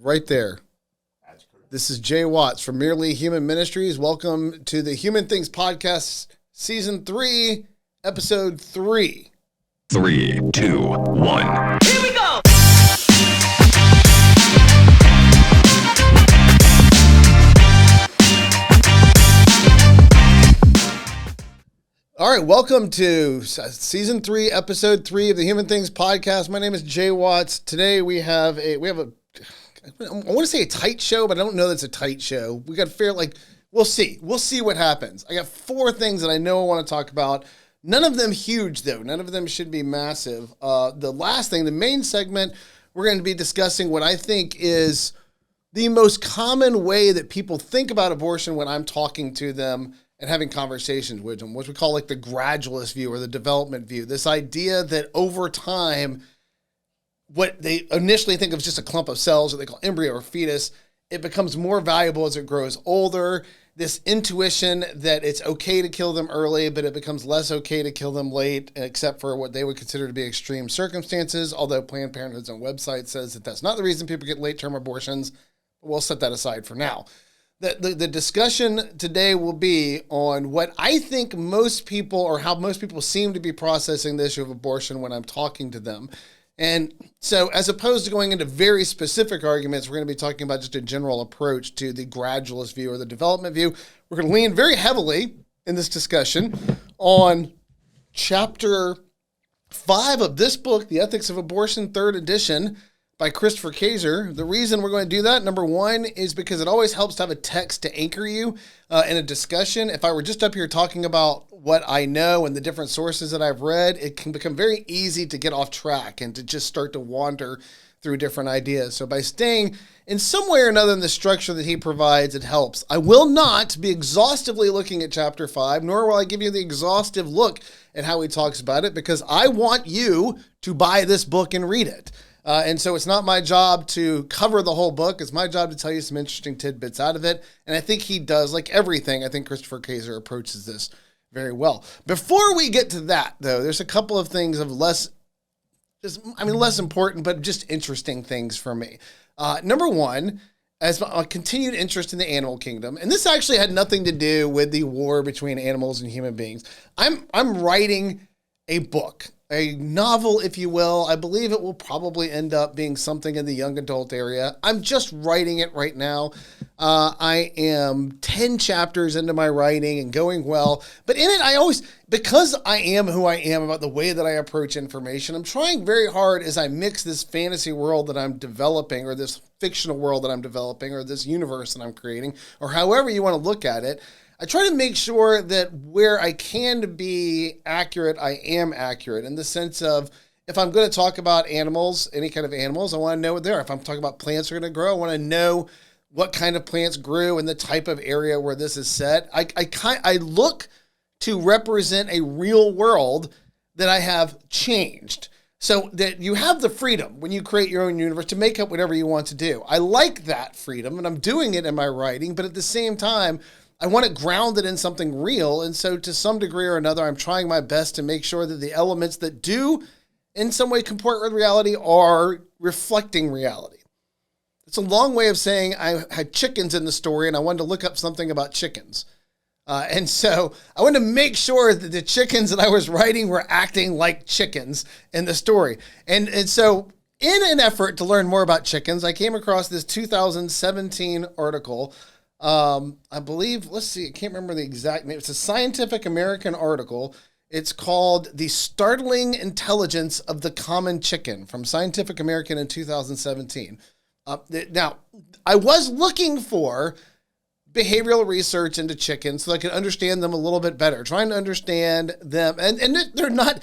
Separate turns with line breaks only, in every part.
right there. This is Jay Watts from Merely Human Ministries. Welcome to the Human Things Podcast, Season 3, Episode 3.
3, 2, 1.
Here we go!
All right, welcome to Season 3, Episode 3 of the Human Things Podcast. My name is Jay I want to say a tight show, but I don't know that's a tight show. We got to figure, we'll see. We'll see what happens. I got 4 things that I know I want to talk about. None of them huge, though. None of them should be massive. The last thing, the main segment, we're going to be discussing what I think is the most common way that people think about abortion when I'm talking to them and having conversations with them, which we call the gradualist view or the development view. This idea that over time, what they initially think of as just a clump of cells, what they call embryo or fetus, it becomes more valuable as it grows older. This intuition that it's okay to kill them early, but it becomes less okay to kill them late, except for what they would consider to be extreme circumstances, although Planned Parenthood's own website says that that's not the reason people get late-term abortions. We'll set that aside for now. The discussion today will be on what I think most people, or how most people seem to be processing the issue of abortion when I'm talking to them. And so as opposed to going into very specific arguments, we're going to be talking about just a general approach to the gradualist view or the development view. We're going to lean very heavily in this discussion on Chapter 5 of this book, The Ethics of Abortion, 3rd edition, by Christopher Kaiser. The reason we're going to do that, number one, is because it always helps to have a text to anchor you in a discussion. If I were just up here talking about what I know and the different sources that I've read, it can become very easy to get off track and to just start to wander through different ideas. So by staying in some way or another in the structure that he provides, it helps. I will not be exhaustively looking at Chapter 5, nor will I give you the exhaustive look at how he talks about it, because I want you to buy this book and read it. And so it's not my job to cover the whole book. It's my job to tell you some interesting tidbits out of it. And I think he does, like everything, I think Christopher Kaiser approaches this very well. Before we get to that, though, there's a couple of things of less important, but just interesting things for me. Number one, as a continued interest in the animal kingdom, and this actually had nothing to do with the war between animals and human beings. I'm writing a book, a novel, if you will. I believe it will probably end up being something in the young adult area. I'm just writing it right now. I am 10 chapters into my writing and going well. But in it, because I am who I am about the way that I approach information, I'm trying very hard as I mix this fantasy world that I'm developing, or this fictional world that I'm developing, or this universe that I'm creating, or however you want to look at it. I try to make sure that where I can be accurate, I am accurate, in the sense of, if I'm going to talk about animals, any kind of animals, I want to know what they are. If I'm talking about plants that are going to grow, I want to know what kind of plants grew and the type of area where this is set. I look to represent a real world that I have changed, so that you have the freedom when you create your own universe to make up whatever you want to do. I like that freedom, and I'm doing it in my writing, but at the same time, I want it grounded in something real. And so to some degree or another, I'm trying my best to make sure that the elements that do in some way comport with reality are reflecting reality. It's a long way of saying I had chickens in the story and I wanted to look up something about chickens. And so I wanted to make sure that the chickens that I was writing were acting like chickens in the story. And so in an effort to learn more about chickens, I came across this 2017 article. I believe, let's see, I can't remember the exact name. It's a Scientific American article. It's called The Startling Intelligence of the Common Chicken, from Scientific American in 2017. Now, I was looking for behavioral research into chickens so I could understand them a little bit better, trying to understand them. And they're not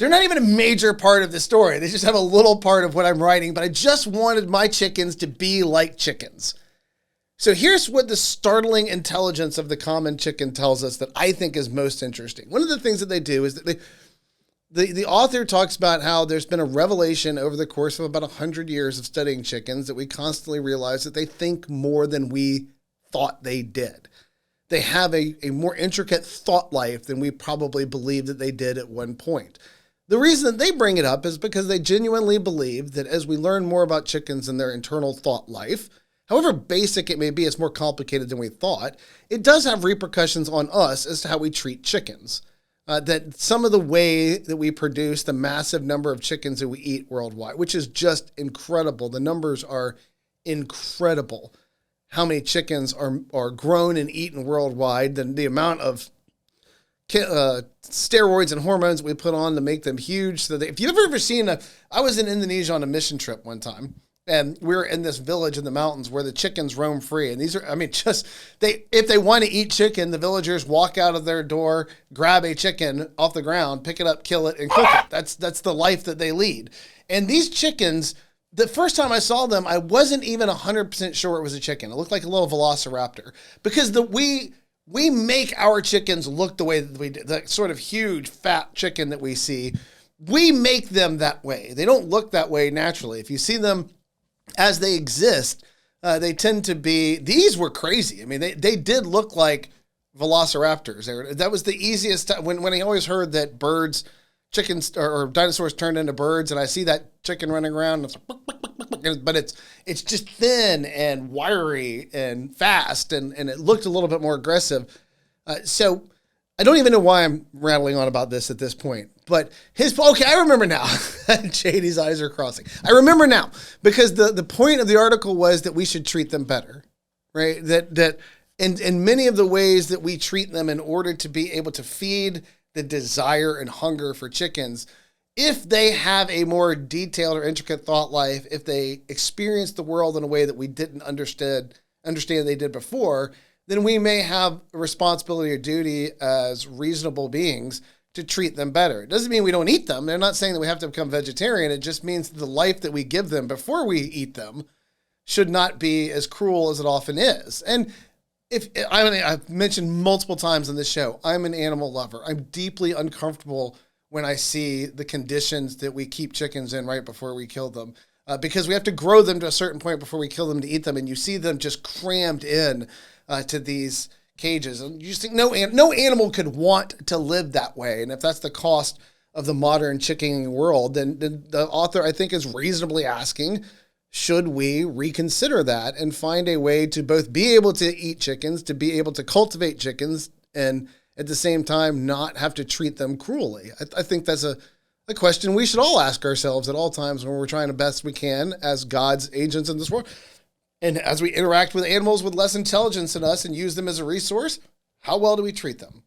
even a major part of the story. They just have a little part of what I'm writing, but I just wanted my chickens to be like chickens. So here's what the startling intelligence of the common chicken tells us that I think is most interesting. One of the things that they do is that the author talks about how there's been a revelation over the course of about 100 years of studying chickens that we constantly realize that they think more than we thought they did. They have a more intricate thought life than we probably believed that they did at one point. The reason that they bring it up is because they genuinely believe that as we learn more about chickens and their internal thought life, however basic it may be, it's more complicated than we thought, it does have repercussions on us as to how we treat chickens. That some of the way that we produce the massive number of chickens that we eat worldwide, which is just incredible. The numbers are incredible. How many chickens are grown and eaten worldwide, the amount of steroids and hormones we put on to make them huge. So if you've ever seen I was in Indonesia on a mission trip one time, and we were in this village in the mountains where the chickens roam free. And these are, if they want to eat chicken, the villagers walk out of their door, grab a chicken off the ground, pick it up, kill it, and cook it. That's the life that they lead. And these chickens, the first time I saw them, I wasn't even 100% sure it was a chicken. It looked like a little velociraptor because we make our chickens look the way that we do, that sort of huge fat chicken that we see. We make them that way. They don't look that way naturally. If you see them as they exist, they tend to be, these were crazy. I mean, they did look like velociraptors. That was the easiest time when I always heard that chickens or dinosaurs turned into birds, and I see that chicken running around, it's like, but it's just thin and wiry and fast, and it looked a little bit more aggressive. So I don't even know why I'm rattling on about this at this point, but okay, I remember now. JD's eyes are crossing. I remember now because the point of the article was that we should treat them better, right? That in many of the ways that we treat them in order to be able to feed the desire and hunger for chickens, if they have a more detailed or intricate thought life, if they experience the world in a way that we didn't understand they did before, then we may have a responsibility or duty as reasonable beings to treat them better. It doesn't mean we don't eat them. They're not saying that we have to become vegetarian. It just means the life that we give them before we eat them should not be as cruel as it often is. And I've mentioned multiple times on this show, I'm an animal lover. I'm deeply uncomfortable when I see the conditions that we keep chickens in right before we kill them. Because we have to grow them to a certain point before we kill them to eat them. And you see them just crammed in to these cages. And you just think no animal could want to live that way. And if that's the cost of the modern chickening world, then the author, I think, is reasonably asking, should we reconsider that and find a way to both be able to eat chickens, to be able to cultivate chickens, and at the same time not have to treat them cruelly? I think that's a question we should all ask ourselves at all times when we're trying the best we can as God's agents in this world. And as we interact with animals with less intelligence than us and use them as a resource, how well do we treat them?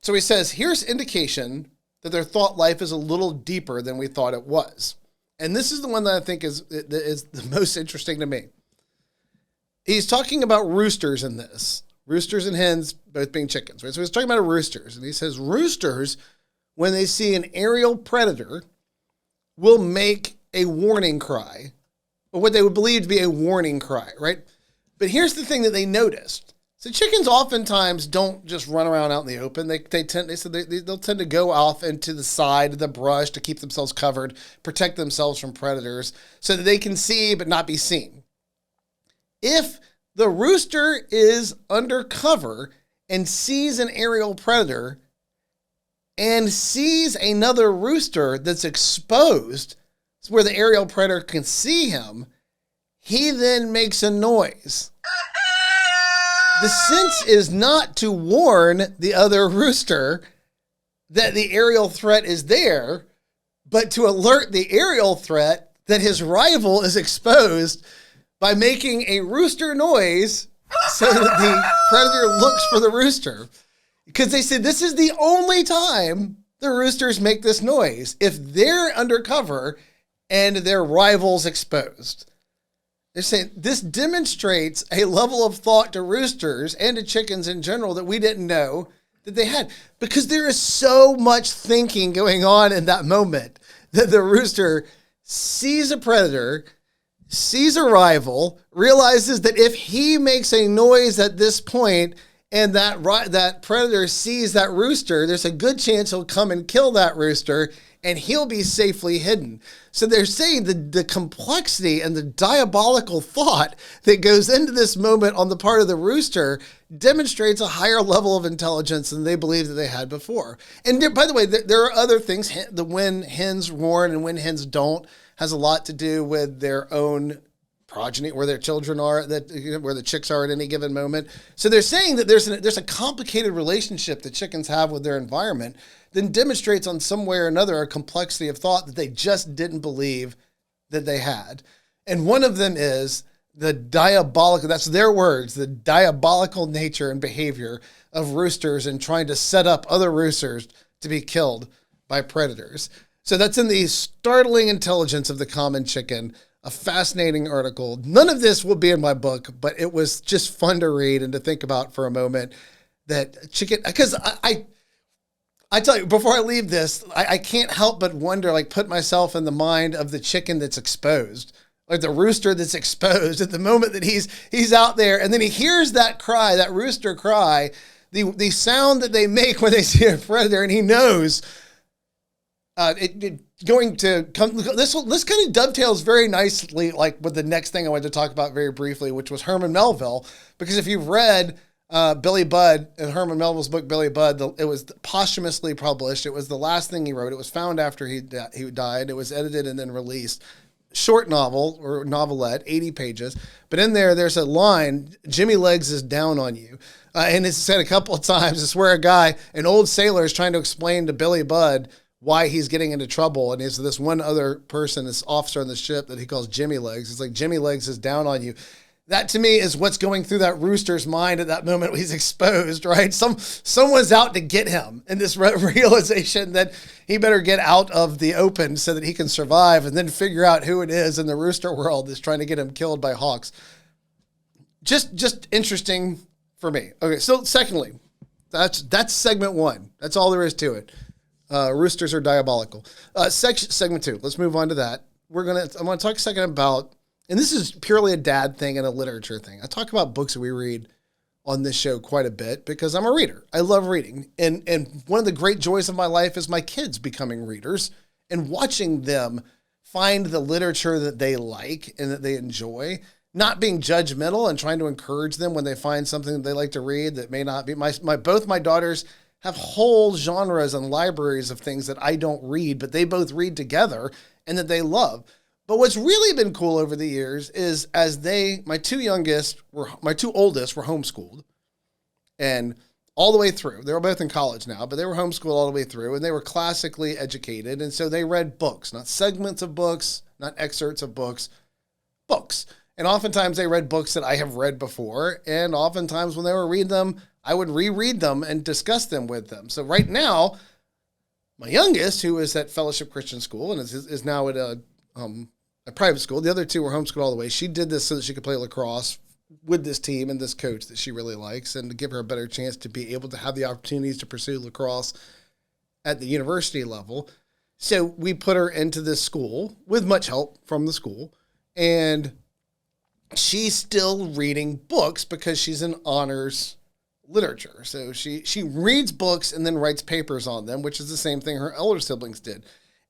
So he says, here's indication that their thought life is a little deeper than we thought it was. And this is the one that I think is the most interesting to me. He's talking about roosters in this. Roosters and hens both being chickens, right? So he's talking about roosters. And he says roosters, when they see an aerial predator, will make a warning cry, or what they would believe to be a warning cry, right? But here's the thing that they noticed. So chickens oftentimes don't just run around out in the open. They'll tend to go off into the side of the brush to keep themselves covered, protect themselves from predators, so that they can see but not be seen. If the rooster is undercover and sees an aerial predator and sees another rooster that's exposed where the aerial predator can see him, he then makes a noise. The sense is not to warn the other rooster that the aerial threat is there, but to alert the aerial threat that his rival is exposed by making a rooster noise so that the predator looks for the rooster. Because they said this is the only time the roosters make this noise, if they're undercover and their rival's exposed. They're saying this demonstrates a level of thought to roosters and to chickens in general that we didn't know that they had, because there is so much thinking going on in that moment that the rooster sees a predator, sees a rival, realizes that if he makes a noise at this point and that predator sees that rooster, there's a good chance he'll come and kill that rooster, and he'll be safely hidden. So they're saying the complexity and the diabolical thought that goes into this moment on the part of the rooster demonstrates a higher level of intelligence than they believed that they had before. And there, by the way, there are other things. The when hens roar and when hens don't has a lot to do with their own progeny, where their children are, where the chicks are at any given moment. So they're saying that there's a complicated relationship that chickens have with their environment that demonstrates on some way or another a complexity of thought that they just didn't believe that they had. And one of them is the diabolical, that's their words, the diabolical nature and behavior of roosters and trying to set up other roosters to be killed by predators. So that's in the startling intelligence of the common chicken. A fascinating article. None of this will be in my book, but it was just fun to read and to think about for a moment that chicken, because I tell you, before I leave this, I can't help but wonder, like put myself in the mind of the chicken that's exposed, or the rooster that's exposed at the moment that he's out there. And then he hears that cry, that rooster cry, the sound that they make when they see a predator, and he knows going to come. This kind of dovetails very nicely, like with the next thing I wanted to talk about very briefly, which was Herman Melville. Because if you've read Billy Budd, in Herman Melville's book Billy Budd, it was posthumously published. It was the last thing he wrote. It was found after he died. It was edited and then released. Short novel or novelette, 80 pages. But in there's a line, Jimmy Legs is down on you. And it's said a couple of times. It's where an old sailor is trying to explain to Billy Budd why he's getting into trouble. And there's this one other person, this officer on the ship that he calls Jimmy Legs. It's like, Jimmy Legs is down on you. That to me is what's going through that rooster's mind at that moment when he's exposed, right? Someone's out to get him, and this realization that he better get out of the open so that he can survive, and then figure out who it is in the rooster world that's trying to get him killed by hawks. Just interesting for me. Okay, so secondly, that's segment one. That's all there is to it. Roosters are diabolical. Segment two. Let's move on to that. I want to talk a second about, and this is purely a dad thing and a literature thing. I talk about books that we read on this show quite a bit because I'm a reader. I love reading. And one of the great joys of my life is my kids becoming readers and watching them find the literature that they like and that they enjoy, not being judgmental and trying to encourage them when they find something that they like to read that may not be. Both my daughters have whole genres and libraries of things that I don't read, but they both read together and that they love. But what's really been cool over the years is my two oldest were homeschooled, and all the way through. They were both in college now, but they were homeschooled all the way through, and they were classically educated. And so they read books, not segments of books, not excerpts of books, books. And oftentimes they read books that I have read before. And oftentimes when they were reading them, I would reread them and discuss them with them. So right now, my youngest, who is at Fellowship Christian School and is now at a private school, the other two were homeschooled all the way. She did this so that she could play lacrosse with this team and this coach that she really likes, and to give her a better chance to be able to have the opportunities to pursue lacrosse at the university level. So we put her into this school with much help from the school, and she's still reading books because she's in honors literature. So she reads books and then writes papers on them, which is the same thing her elder siblings did.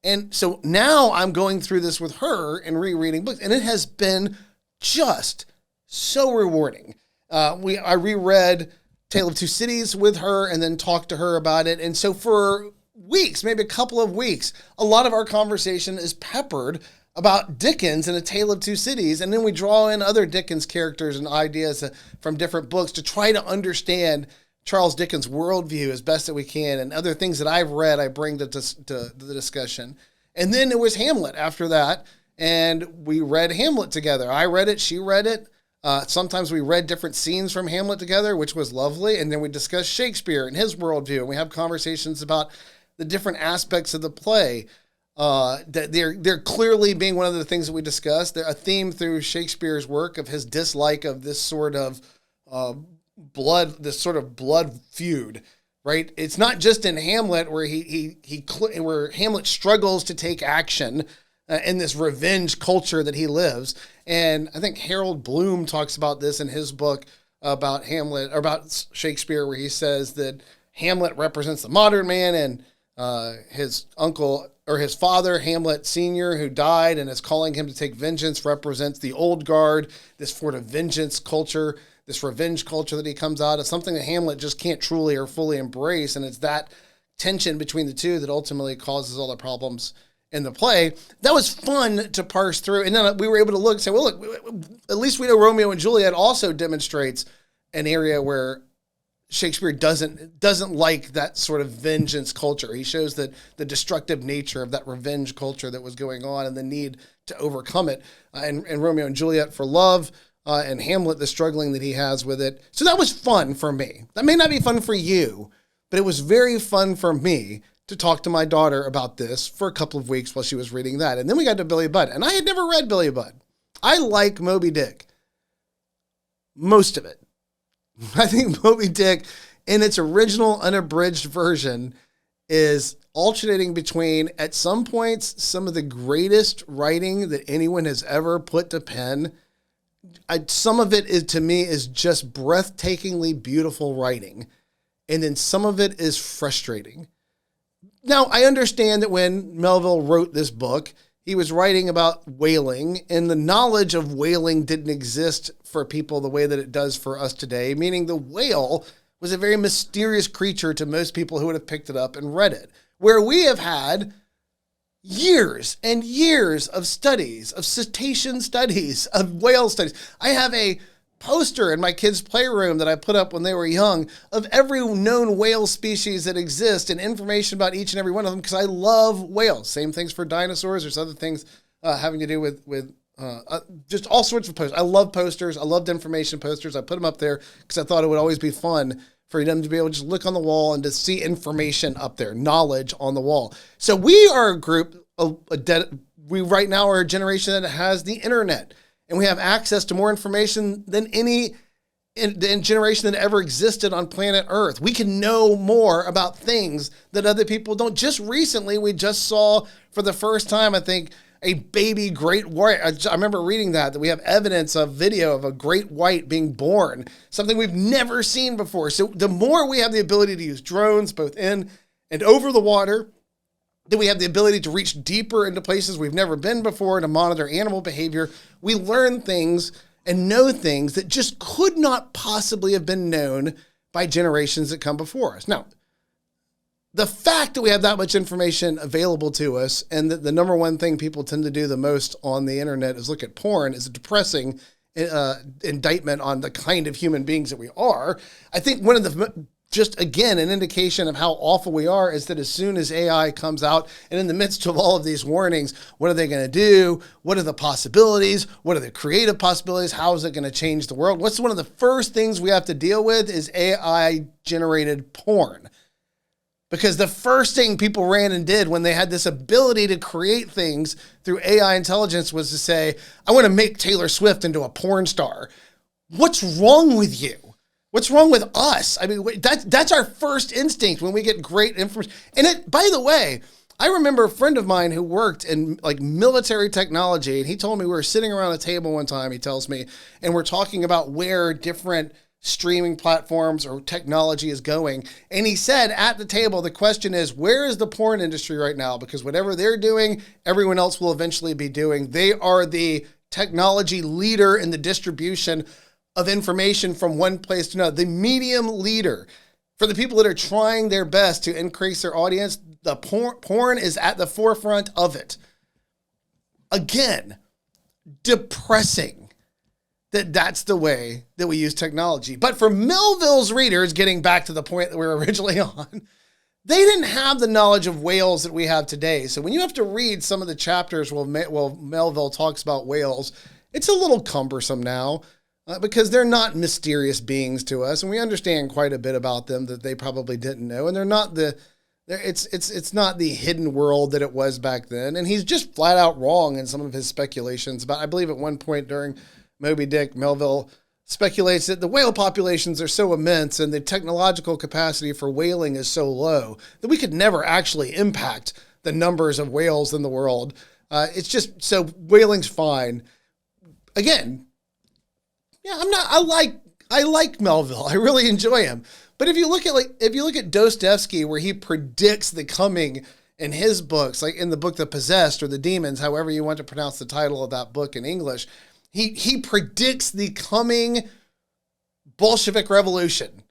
And so now I'm going through this with her and rereading books, and it has been just so rewarding. I reread Tale of Two Cities with her and then talked to her about it. And so for weeks, maybe a couple of weeks, a lot of our conversation is peppered about Dickens and A Tale of Two Cities. And then we draw in other Dickens characters and ideas from different books to try to understand Charles Dickens' worldview as best that we can, and other things that I've read, I bring to the discussion. And then it was Hamlet after that, and we read Hamlet together. I read it, she read it. Sometimes we read different scenes from Hamlet together, which was lovely. And then we discussed Shakespeare and his worldview, and we have conversations about the different aspects of the play. That they're clearly being one of the things that we discussed. They're a theme through Shakespeare's work of his dislike of this sort of blood feud, right? It's not just in Hamlet where where Hamlet struggles to take action in this revenge culture that he lives. And I think Harold Bloom talks about this in his book about Hamlet, or about Shakespeare, where he says that Hamlet represents the modern man and his uncle or his father, Hamlet Sr., who died and is calling him to take vengeance, represents the old guard, this sort of vengeance culture, this revenge culture that he comes out of, something that Hamlet just can't truly or fully embrace. And it's that tension between the two that ultimately causes all the problems in the play. That was fun to parse through. And then we were able to look and say, well, look, at least we know Romeo and Juliet also demonstrates an area where Shakespeare doesn't like that sort of vengeance culture. He shows that the destructive nature of that revenge culture that was going on and the need to overcome it. And Romeo and Juliet for love, and Hamlet, the struggling that he has with it. So that was fun for me. That may not be fun for you, but it was very fun for me to talk to my daughter about this for a couple of weeks while she was reading that. And then we got to Billy Budd. And I had never read Billy Budd. I like Moby Dick. Most of it. I think Moby Dick, in its original unabridged version, is alternating between, at some points, some of the greatest writing that anyone has ever put to pen. Some of it is, to me, is just breathtakingly beautiful writing. And then some of it is frustrating. Now, I understand that when Melville wrote this book, he was writing about whaling, and the knowledge of whaling didn't exist for people the way that it does for us today, meaning the whale was a very mysterious creature to most people who would have picked it up and read it, where we have had years and years of studies, of cetacean studies, of whale studies. I have a poster in my kids' playroom that I put up when they were young of every known whale species that exist and information about each and every one of them because I love whales. Same things for dinosaurs. There's other things having to do with just all sorts of posters. I love posters. I loved information posters. I put them up there because I thought it would always be fun for them to be able to just look on the wall and to see information up there, knowledge on the wall. So we are a group, we right now are a generation that has the internet. And we have access to more information than any generation that ever existed on planet Earth. We can know more about things that other people don't. Just recently, we just saw for the first time, I think, a baby great white. I remember reading that we have evidence of video of a great white being born, something we've never seen before. So the more we have the ability to use drones, both in and over the water, that we have the ability to reach deeper into places we've never been before to monitor animal behavior. We learn things and know things that just could not possibly have been known by generations that come before us. Now, the fact that we have that much information available to us and that the number one thing people tend to do the most on the internet is look at porn is a depressing indictment on the kind of human beings that we are. I think one of the just, again, an indication of how awful we are is that as soon as AI comes out and in the midst of all of these warnings, what are they going to do? What are the possibilities? What are the creative possibilities? How is it going to change the world? What's one of the first things we have to deal with is AI-generated porn. Because the first thing people ran and did when they had this ability to create things through AI intelligence was to say, I want to make Taylor Swift into a porn star. What's wrong with you? What's wrong with us? I mean, that's our first instinct when we get great information. And it, by the way, I remember a friend of mine who worked in like military technology, and he told me we were sitting around a table one time, he tells me, and we're talking about where different streaming platforms or technology is going. And he said at the table, the question is, where is the porn industry right now? Because whatever they're doing, everyone else will eventually be doing. They are the technology leader in the distribution of information from one place to another, the medium leader. For the people that are trying their best to increase their audience, the porn is at the forefront of it. Again, depressing that that's the way that we use technology. But for Melville's readers, getting back to the point that we were originally on, they didn't have the knowledge of whales that we have today. So when you have to read some of the chapters where Melville talks about whales, it's a little cumbersome now. Because they're not mysterious beings to us, and we understand quite a bit about them that they probably didn't know, and they're not it's not the hidden world that it was back then. And he's just flat out wrong in some of his speculations. But I believe at one point during Moby Dick, Melville speculates that the whale populations are so immense and the technological capacity for whaling is so low that we could never actually impact the numbers of whales in the world. It's just so whaling's fine. Again. Yeah, I I like Melville. I really enjoy him. But if you look at Dostoevsky, where he predicts the coming in his books, like in the book The Possessed or The Demons, however you want to pronounce the title of that book in English, he predicts the coming Bolshevik revolution.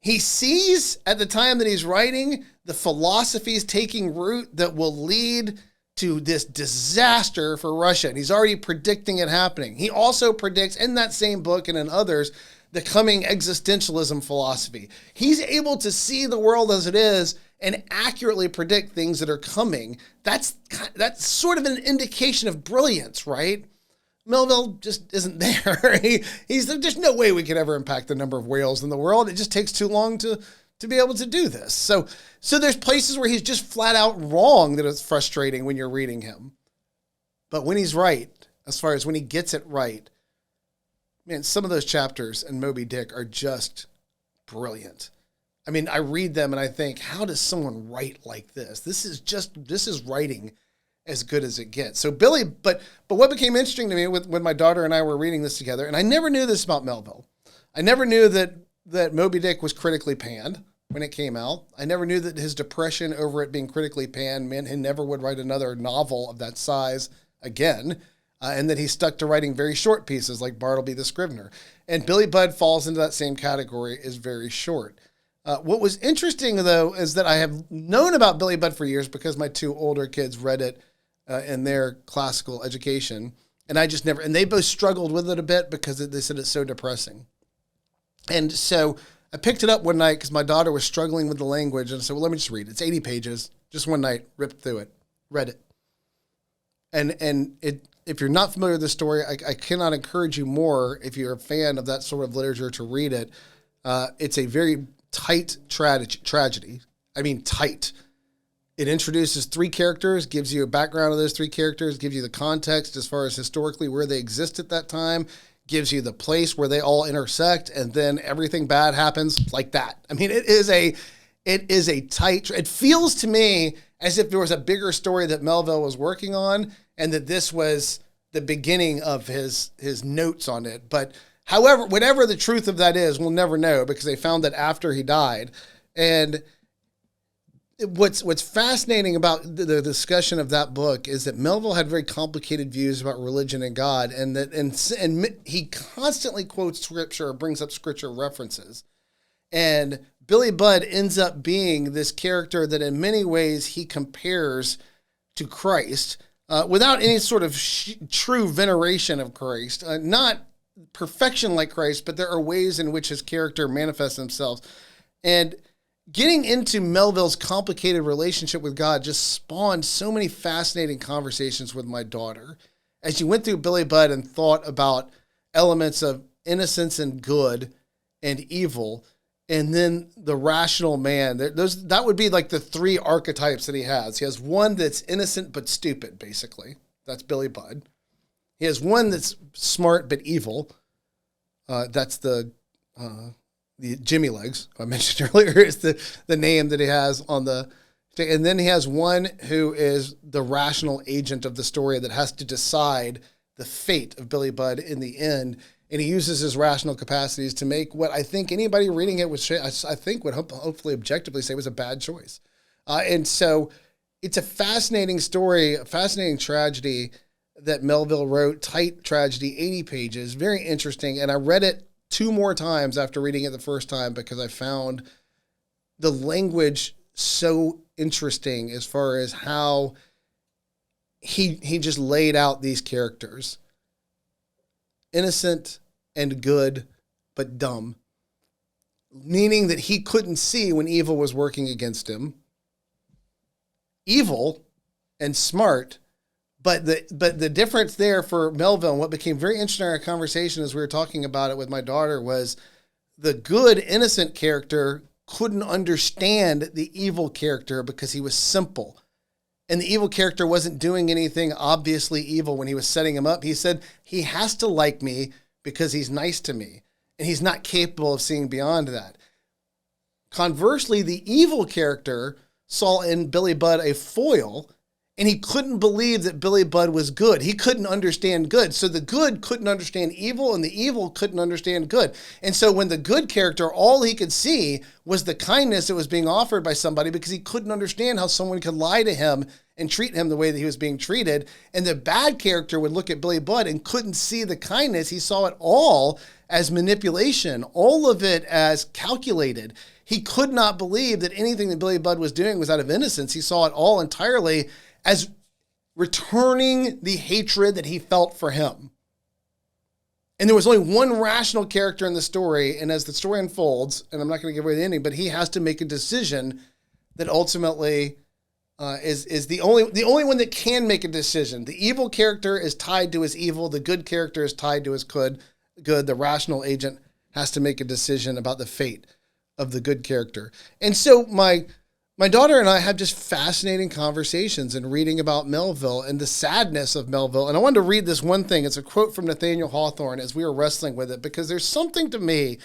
He sees at the time that he's writing the philosophies taking root that will lead to this disaster for Russia. And he's already predicting it happening. He also predicts in that same book and in others the coming existentialism philosophy. He's able to see the world as it is and accurately predict things that are coming. That's sort of an indication of brilliance, right? Melville just isn't there. There's no way we could ever impact the number of whales in the world. It just takes too long to be able to do this. So there's places where he's just flat out wrong that it's frustrating when you're reading him. But when he's right, as far as when he gets it right, man, some of those chapters in Moby Dick are just brilliant. I mean, I read them and I think, how does someone write like this? This is writing as good as it gets. So Billy, but what became interesting to me when my daughter and I were reading this together, and I never knew this about Melville. I never knew that Moby Dick was critically panned when it came out. I never knew that his depression over it being critically panned meant he never would write another novel of that size again, and that he stuck to writing very short pieces like Bartleby the Scrivener. And Billy Budd falls into that same category, is very short. What was interesting, though, is that I have known about Billy Budd for years because my two older kids read it in their classical education, and I just never, and they both struggled with it a bit because they said it's so depressing. And so I picked it up one night because my daughter was struggling with the language, and I said, well, let me just read it. It's 80 pages, just one night, ripped through it, read it. And if you're not familiar with the story, I cannot encourage you more, if you're a fan of that sort of literature, to read it. It's a very tight tragedy. I mean, tight. It introduces three characters, gives you a background of those three characters, gives you the context as far as historically where they exist at that time, gives you the place where they all intersect, and then everything bad happens like that. I mean, it is a tight, it feels to me as if there was a bigger story that Melville was working on and that this was the beginning of his notes on it. But however, whatever the truth of that is, we'll never know because they found that after he died. And what's fascinating about the discussion of that book is that Melville had very complicated views about religion and God, and he constantly quotes scripture or brings up scripture references. And Billy Budd ends up being this character that in many ways he compares to Christ without any sort of true veneration of Christ, not perfection like Christ, but there are ways in which his character manifests himself. And getting into Melville's complicated relationship with God just spawned so many fascinating conversations with my daughter as she went through Billy Budd and thought about elements of innocence and good and evil, and then the rational man. That would be like the three archetypes that he has. He has one that's innocent but stupid, basically. That's Billy Budd. He has one that's smart but evil. That's the Jimmy Legs I mentioned earlier is the name that he has on the, and then he has one who is the rational agent of the story that has to decide the fate of Billy Budd in the end, and he uses his rational capacities to make what I think anybody reading it would hopefully objectively say was a bad choice. And so it's a fascinating story, a fascinating tragedy that Melville wrote, tight tragedy, 80 pages, very interesting, and I read it 2 more times after reading it the first time because I found the language so interesting as far as how he just laid out these characters. Innocent and good, but dumb. Meaning that he couldn't see when evil was working against him. Evil and smart. But the difference there for Melville, and what became very interesting in our conversation as we were talking about it with my daughter, was the good, innocent character couldn't understand the evil character because he was simple. And the evil character wasn't doing anything obviously evil when he was setting him up. He said, he has to like me because he's nice to me. And he's not capable of seeing beyond that. Conversely, the evil character saw in Billy Budd a foil And he couldn't believe that Billy Budd was good. He couldn't understand good. So the good couldn't understand evil, and the evil couldn't understand good. And so when the good character, all he could see was the kindness that was being offered by somebody, because he couldn't understand how someone could lie to him and treat him the way that he was being treated. And the bad character would look at Billy Budd and couldn't see the kindness. He saw it all as manipulation, all of it as calculated. He could not believe that anything that Billy Budd was doing was out of innocence. He saw it all entirely as returning the hatred that he felt for him. And there was only one rational character in the story, and as the story unfolds, and I'm not going to give away the ending, but he has to make a decision that ultimately is the only one that can make a decision. The evil character is tied to his evil. The good character is tied to his good. The rational agent has to make a decision about the fate of the good character. And so my daughter and I have just fascinating conversations and reading about Melville and the sadness of Melville. And I wanted to read this one thing. It's a quote from Nathaniel Hawthorne as we were wrestling with it, because there's something to me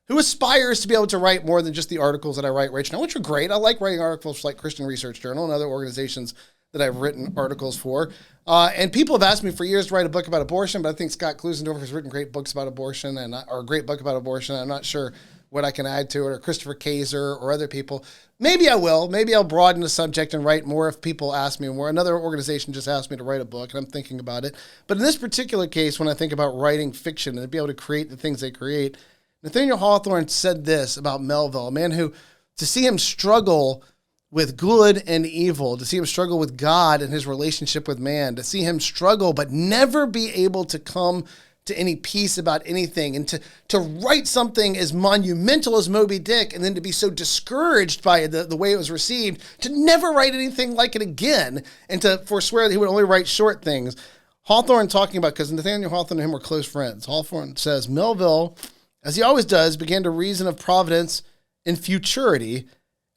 who aspires to be able to write more than just the articles that I write right now, which are great. I like writing articles like Christian Research Journal and other organizations that I've written articles for. And people have asked me for years to write a book about abortion, but I think Scott Klusendorf has written great books about abortion, or a great book about abortion. I'm not sure what I can add to it, or Christopher Kaiser or other people. Maybe I will. Maybe I'll broaden the subject and write more if people ask me more. Another organization just asked me to write a book, and I'm thinking about it. But in this particular case, when I think about writing fiction and to be able to create the things they create, Nathaniel Hawthorne said this about Melville, a man who, to see him struggle with good and evil, to see him struggle with God and his relationship with man, to see him struggle but never be able to come to any peace about anything, and to write something as monumental as Moby Dick, and then to be so discouraged by the way it was received, to never write anything like it again, and to forswear that he would only write short things. Hawthorne talking about, because Nathaniel Hawthorne and him were close friends, Hawthorne says, Melville, as he always does, began to reason of providence and futurity,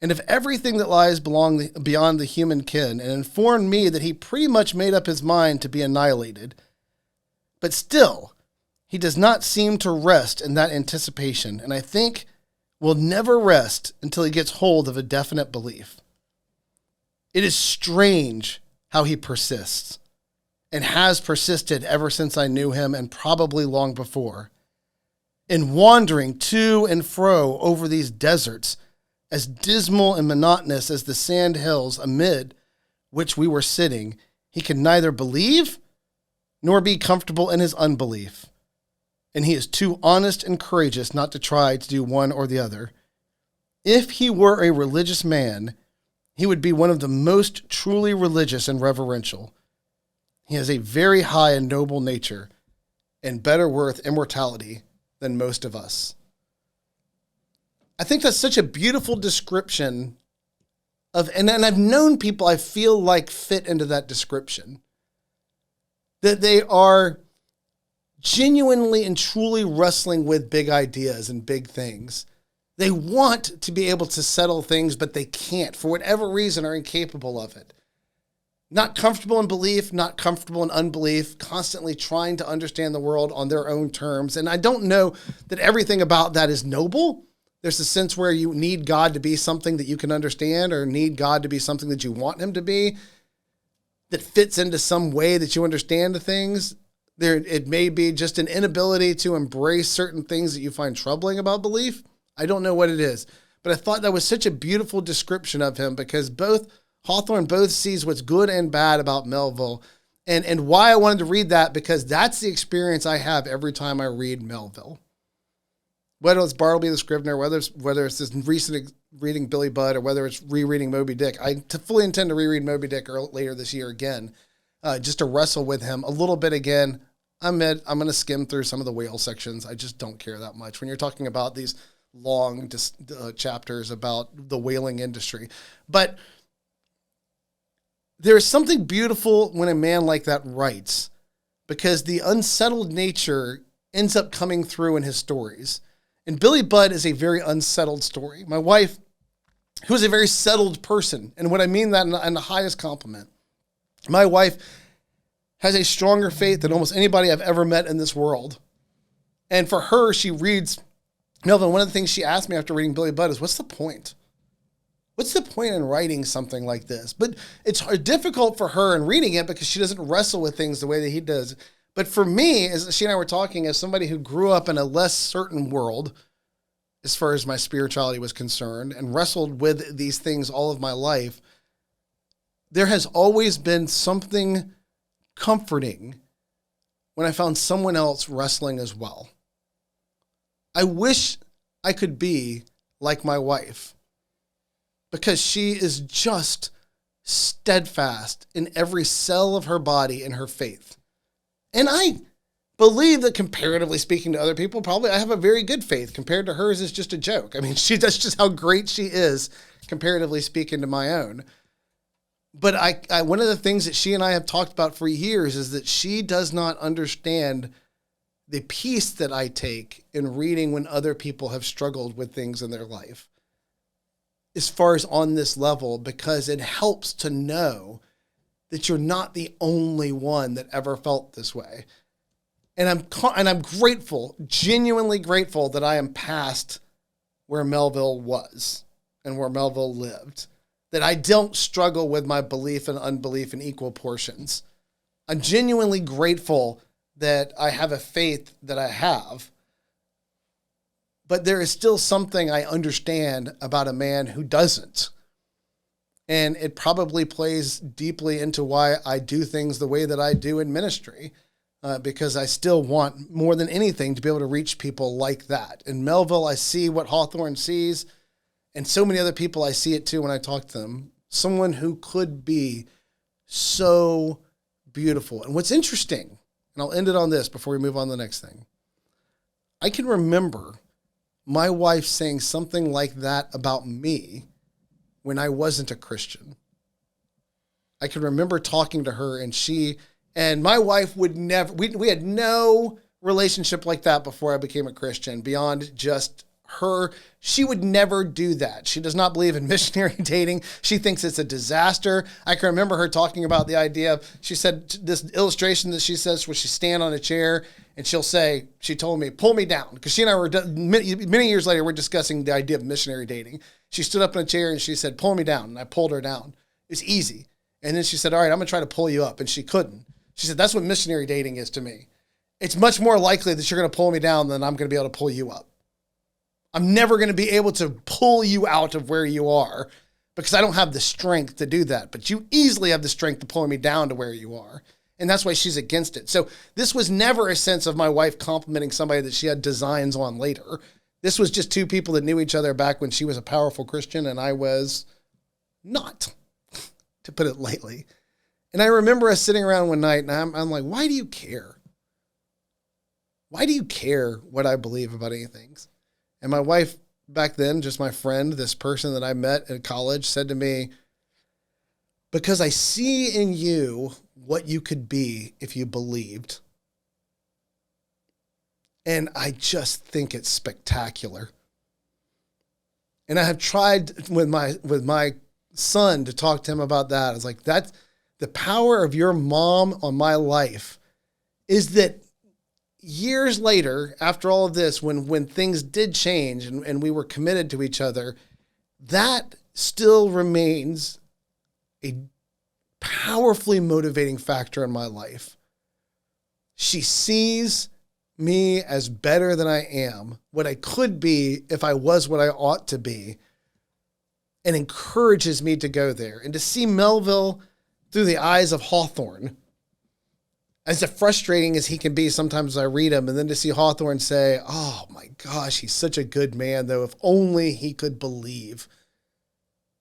and of everything that lies beyond the human ken, and informed me that he pretty much made up his mind to be annihilated. But still, he does not seem to rest in that anticipation, and I think will never rest until he gets hold of a definite belief. It is strange how he persists, and has persisted ever since I knew him, and probably long before, in wandering to and fro over these deserts, as dismal and monotonous as the sand hills amid which we were sitting. He can neither believe nor be comfortable in his unbelief, and he is too honest and courageous not to try to do one or the other. If he were a religious man, he would be one of the most truly religious and reverential. He has a very high and noble nature, and better worth immortality than most of us. I think that's such a beautiful description of, and I've known people I feel like fit into that description, that they are genuinely and truly wrestling with big ideas and big things. They want to be able to settle things, but they can't, for whatever reason, are incapable of it. Not comfortable in belief, not comfortable in unbelief, constantly trying to understand the world on their own terms. And I don't know that everything about that is noble. There's a sense where you need God to be something that you can understand, or need God to be something that you want him to be, that fits into some way that you understand the things. It may be just an inability to embrace certain things that you find troubling about belief. I don't know what it is, but I thought that was such a beautiful description of him, because Hawthorne both sees what's good and bad about Melville, and why I wanted to read that, because that's the experience I have every time I read Melville. Whether it's Bartleby the Scrivener, whether it's this recent reading Billy Budd, or whether it's rereading Moby Dick. I fully intend to reread Moby Dick later this year again, just to wrestle with him a little bit again. I'm going to skim through some of the whale sections. I just don't care that much when you're talking about these long chapters about the whaling industry. But there's something beautiful when a man like that writes, because the unsettled nature ends up coming through in his stories. And Billy Budd is a very unsettled story. My wife, who is a very settled person, and what I mean that in the highest compliment, my wife has a stronger faith than almost anybody I've ever met in this world. And for her, she reads Melville. One of the things she asked me after reading Billy Budd is, what's the point? What's the point in writing something like this? But it's difficult for her in reading it because she doesn't wrestle with things the way that he does. But for me, as she and I were talking, as somebody who grew up in a less certain world, as far as my spirituality was concerned, and wrestled with these things all of my life, there has always been something comforting when I found someone else wrestling as well. I wish I could be like my wife, because she is just steadfast in every cell of her body in her faith. And I believe that, comparatively speaking to other people, probably I have a very good faith. Compared to hers, is just a joke. I mean, that's just how great she is, comparatively speaking to my own. But I one of the things that she and I have talked about for years is that she does not understand the peace that I take in reading when other people have struggled with things in their life, as far as on this level, because it helps to know that you're not the only one that ever felt this way. And I'm grateful, genuinely grateful, that I am past where Melville was and where Melville lived, that I don't struggle with my belief and unbelief in equal portions. I'm genuinely grateful that I have a faith that I have, but there is still something I understand about a man who doesn't. And it probably plays deeply into why I do things the way that I do in ministry, because I still want more than anything to be able to reach people like that. In Melville, I see what Hawthorne sees, and so many other people, I see it too when I talk to them. Someone who could be so beautiful. And what's interesting, and I'll end it on this before we move on to the next thing. I can remember my wife saying something like that about me when I wasn't a Christian. I can remember talking to her, and my wife would never, we had no relationship like that before I became a Christian, beyond just her. She would never do that. She does not believe in missionary dating. She thinks it's a disaster. I can remember her talking about the idea of, she said this illustration that she says where she stand on a chair and she'll say, she told me, pull me down. Because she and I were, many years later, we're discussing the idea of missionary dating. She stood up in a chair and she said, pull me down. And I pulled her down. It's easy. And then she said, all right, I'm going to try to pull you up. And she couldn't. She said, that's what missionary dating is to me. It's much more likely that you're going to pull me down than I'm going to be able to pull you up. I'm never going to be able to pull you out of where you are because I don't have the strength to do that. But you easily have the strength to pull me down to where you are. And that's why she's against it. So this was never a sense of my wife complimenting somebody that she had designs on later. This was just two people that knew each other back when she was a powerful Christian and I was not, to put it lightly. And I remember us sitting around one night and I'm like, why do you care? Why do you care what I believe about anything? And my wife back then, just my friend, this person that I met at college, said to me, because I see in you what you could be if you believed. And I just think it's spectacular. And I have tried with my son to talk to him about that. I was like, that's the power of your mom on my life, is that years later, after all of this, when things did change and we were committed to each other, that still remains a powerfully motivating factor in my life. She sees me as better than I am, what I could be if I was what I ought to be, and encourages me to go there. And to see Melville through the eyes of Hawthorne, as frustrating as he can be sometimes I read him, and then to see Hawthorne say, oh my gosh, he's such a good man, though, if only he could believe.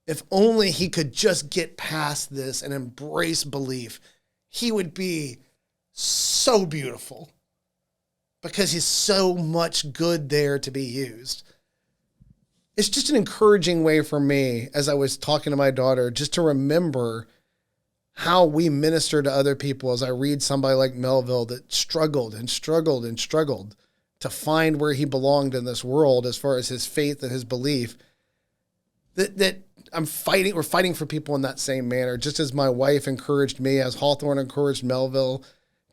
If only he could just get past this and embrace belief, he would be so beautiful, because he's so much good there to be used. It's just an encouraging way for me, as I was talking to my daughter, just to remember how we minister to other people as I read somebody like Melville that struggled and struggled and struggled to find where he belonged in this world as far as his faith and his belief. That we're fighting for people in that same manner, just as my wife encouraged me, as Hawthorne encouraged Melville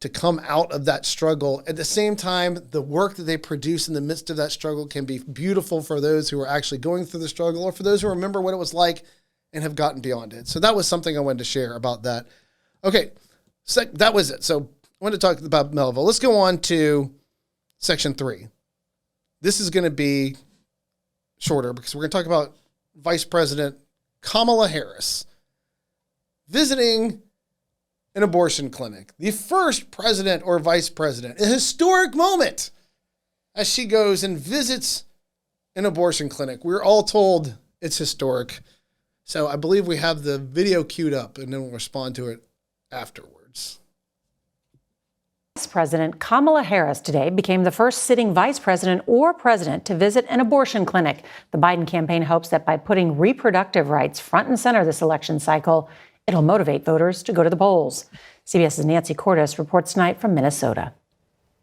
to come out of that struggle. At the same time, the work that they produce in the midst of that struggle can be beautiful for those who are actually going through the struggle, or for those who remember what it was like and have gotten beyond it. So that was something I wanted to share about that. Okay, so that was it. So I wanted to talk about Melville. Let's go on to section 3. This is going to be shorter because we're going to talk about Vice-President Kamala Harris visiting an abortion clinic. The first president or vice president, a historic moment as she goes and visits an abortion clinic. We're all told it's historic. So I believe we have the video queued up and then we'll respond to it afterwards.
Vice-President Kamala Harris today became the first sitting vice president or president to visit an abortion clinic. The Biden campaign hopes that by putting reproductive rights front and center this election cycle, it'll motivate voters to go to the polls. CBS's Nancy Cordes reports tonight from Minnesota.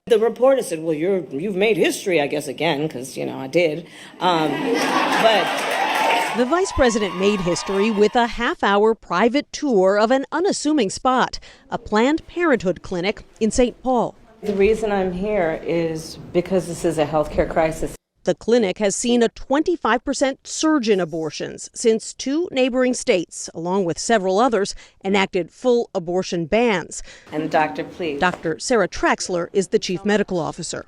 The reporter said, well, you've made history, I guess, again, because, I did. But
the vice president made history with a half-hour private tour of an unassuming spot, a Planned Parenthood clinic in St. Paul.
the reason I'm here is because this is a healthcare crisis.
The clinic has seen a 25% surge in abortions since 2 neighboring states, along with several others, enacted full abortion bans.
And doctor, please.
Dr. Sarah Traxler is the chief medical officer.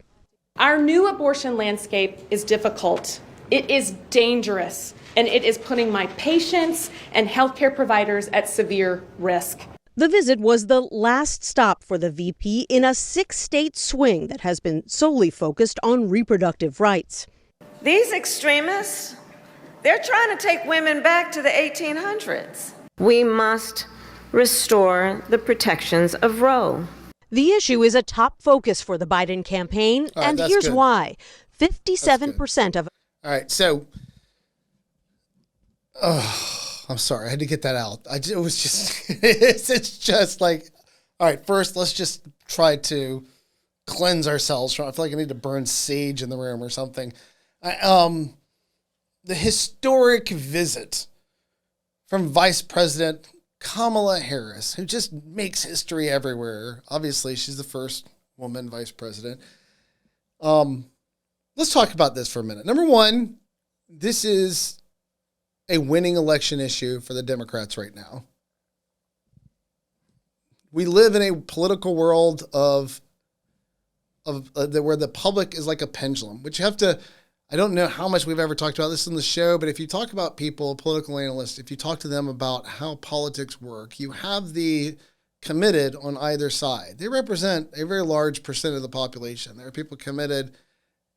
Our new abortion landscape is difficult. It is dangerous, and it is putting my patients and healthcare providers at severe risk.
The visit was the last stop for the VP in a 6-state swing that has been solely focused on reproductive rights.
These extremists, they're trying to take women back to the 1800s. We must restore the protections of Roe.
The issue is a top focus for the Biden campaign, and here's
good.
why. 57% of...
All right, so... I'm sorry, I had to get that out. It was just... it's just like... All right, first, let's just try to cleanse ourselves from... I feel like I need to burn sage in the room or something. The historic visit from Vice-President Kamala Harris, who just makes history everywhere. Obviously, she's the first woman vice president. Let's talk about this for a minute. Number one, this is a winning election issue for the Democrats right now. We live in a political world of where the public is like a pendulum, which you have to... I don't know how much we've ever talked about this in the show, but if you talk about people, political analysts, if you talk to them about how politics work, you have the committed on either side. They represent a very large percent of the population. There are people committed